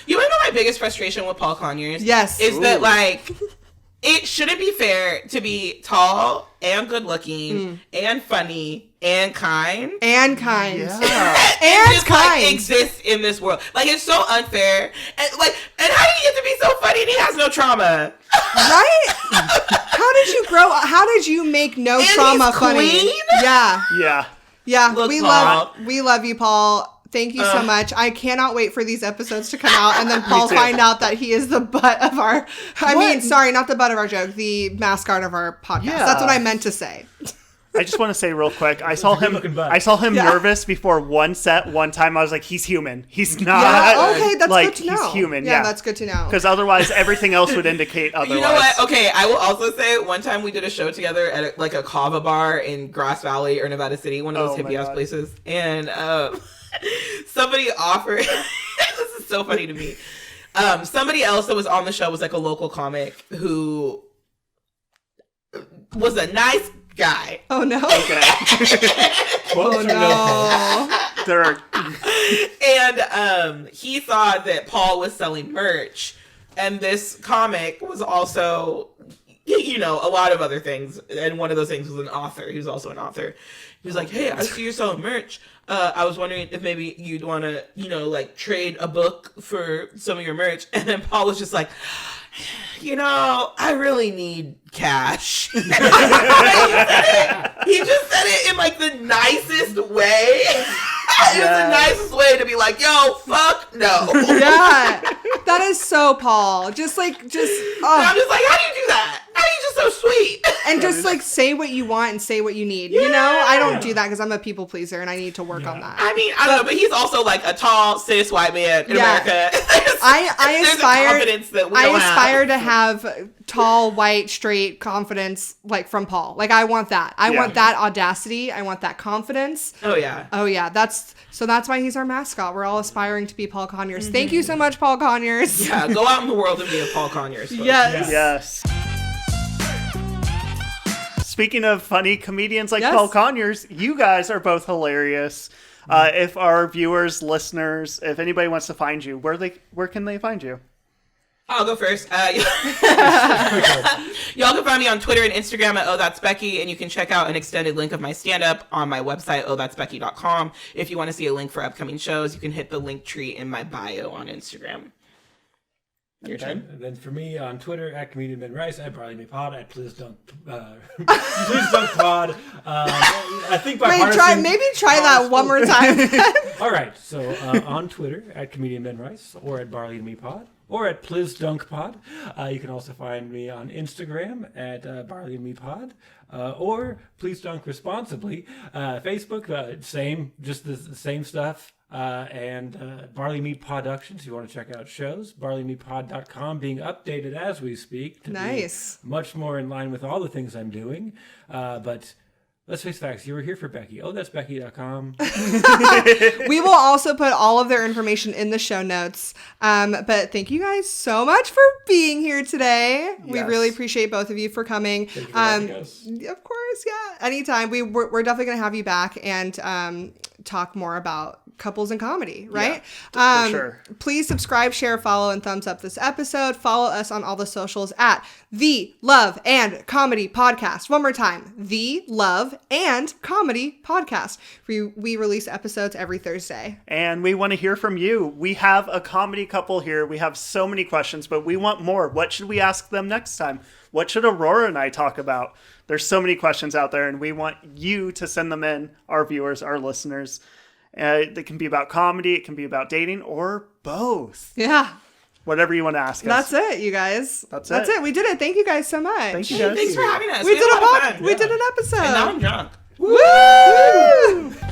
You want to know my biggest frustration with Paul Conyers? Yes. Is that, like, it shouldn't be fair to be tall and good looking and funny and kind. and kind. Yeah. And just kind. like exist in this world. Like, it's so unfair. And how did he get to be so funny and he has no trauma? Right? How did you grow? How did you make no And trauma he's funny? clean? Yeah. Yeah. Yeah. Look, we Paul. love you, Paul. Thank you so much. I cannot wait for these episodes to come out and then Paul too. find out that he is the butt of our What? not the butt of our joke, the mascot of our podcast. Yeah. That's what I meant to say. I just want to say real quick, I saw him good-looking butt. Yeah. nervous before one set one time. I was like, he's human. He's not. Yeah. Okay, that's like, good to know. He's human. Yeah, Yeah, that's good to know. Because otherwise, everything else would indicate otherwise. You know what? Okay, I will also say one time we did a show together at a kava bar in Grass Valley or Nevada City, one of those Oh my hippie ass God. places, and somebody offered. This is so funny to me. Somebody else that was on the show was like a local comic who was a nice guy. Oh no. Okay. Oh no. There are. And he saw that Paul was selling merch, and this comic was also, a lot of other things, and one of those things was an author. He was also an author. He was like, "Hey, I see you're selling merch. I was wondering if maybe you'd want to, trade a book for some of your merch." And then Paul was just like, I really need cash. He just said it in like the nicest way. It was the nicest way to be like, yo, fuck no. Yeah. That is so Paul. Just And I'm just like, how do you do that? How are you just so sweet? and just like say what you want and say what you need. I don't do that because I'm a people pleaser and I need to work on that. I mean, I don't know, but he's also like a tall, cis white man in Yeah. America. I There's aspire. a confidence that we I don't aspire have. to have tall, white, straight confidence like from Paul. Like I want that. I Yeah. want that audacity. I want that confidence. Oh, yeah. Oh yeah, that's why he's our mascot. We're all aspiring to be Paul Conyers. Thank you so much, Paul Conyers. Yeah, go out in the world and be a Paul Conyers. folks. Yes. Yes. Speaking of funny comedians like Yes. Paul Conyers, you guys are both hilarious. If our viewers, listeners, if anybody wants to find you, where can they find you? I'll go first. Y'all can find me on Twitter and Instagram at OhThat'sBecky, and you can check out an extended link of my stand-up on my website, OhThat'sBecky.com. If you want to see a link for upcoming shows, you can hit the link tree in my bio on Instagram. Your turn. And then for me on Twitter at Comedian Ben Rice, at Barley Me Pod, at Please Don't Pod. I think by Wait, partisan- try that one more time. All right, so on Twitter at Comedian Ben Rice, or at Barley Me Pod, or at Pliz Dunk Pod. You can also find me on Instagram at Barley Me Pod, or Please Dunk Responsibly. Facebook, same, just the same stuff. And Barley Meat Productions, if you want to check out shows, barleymeatpod.com, being updated as we speak. To Nice. be much more in line with all the things I'm doing. But let's face facts. You were here for Becky. Oh, that's Becky.com. We will also put all of their information in the show notes. But thank you guys so much for being here today. We Yes. really appreciate both of you for coming. Thank you for having us. Of course, yeah. Anytime. We're definitely going to have you back and talk more about couples and comedy, right? Yeah, for sure. Please subscribe, share, follow, and thumbs up this episode. Follow us on all the socials at The Love and Comedy Podcast. One more time, The Love and Comedy Podcast. We release episodes every Thursday. And we want to hear from you. We have a comedy couple here. We have so many questions, but we want more. What should we ask them next time? What should Aurora and I talk about? There's so many questions out there, and we want you to send them in, our viewers, our listeners. It can be about comedy, it can be about dating, or both. Yeah. Whatever you want to ask us. That's it, you guys. That's it. it. We did it. Thank you guys so much. Thank you guys. Thanks for having us. We had a lot of fun. We did an episode. And now I'm drunk. Woo!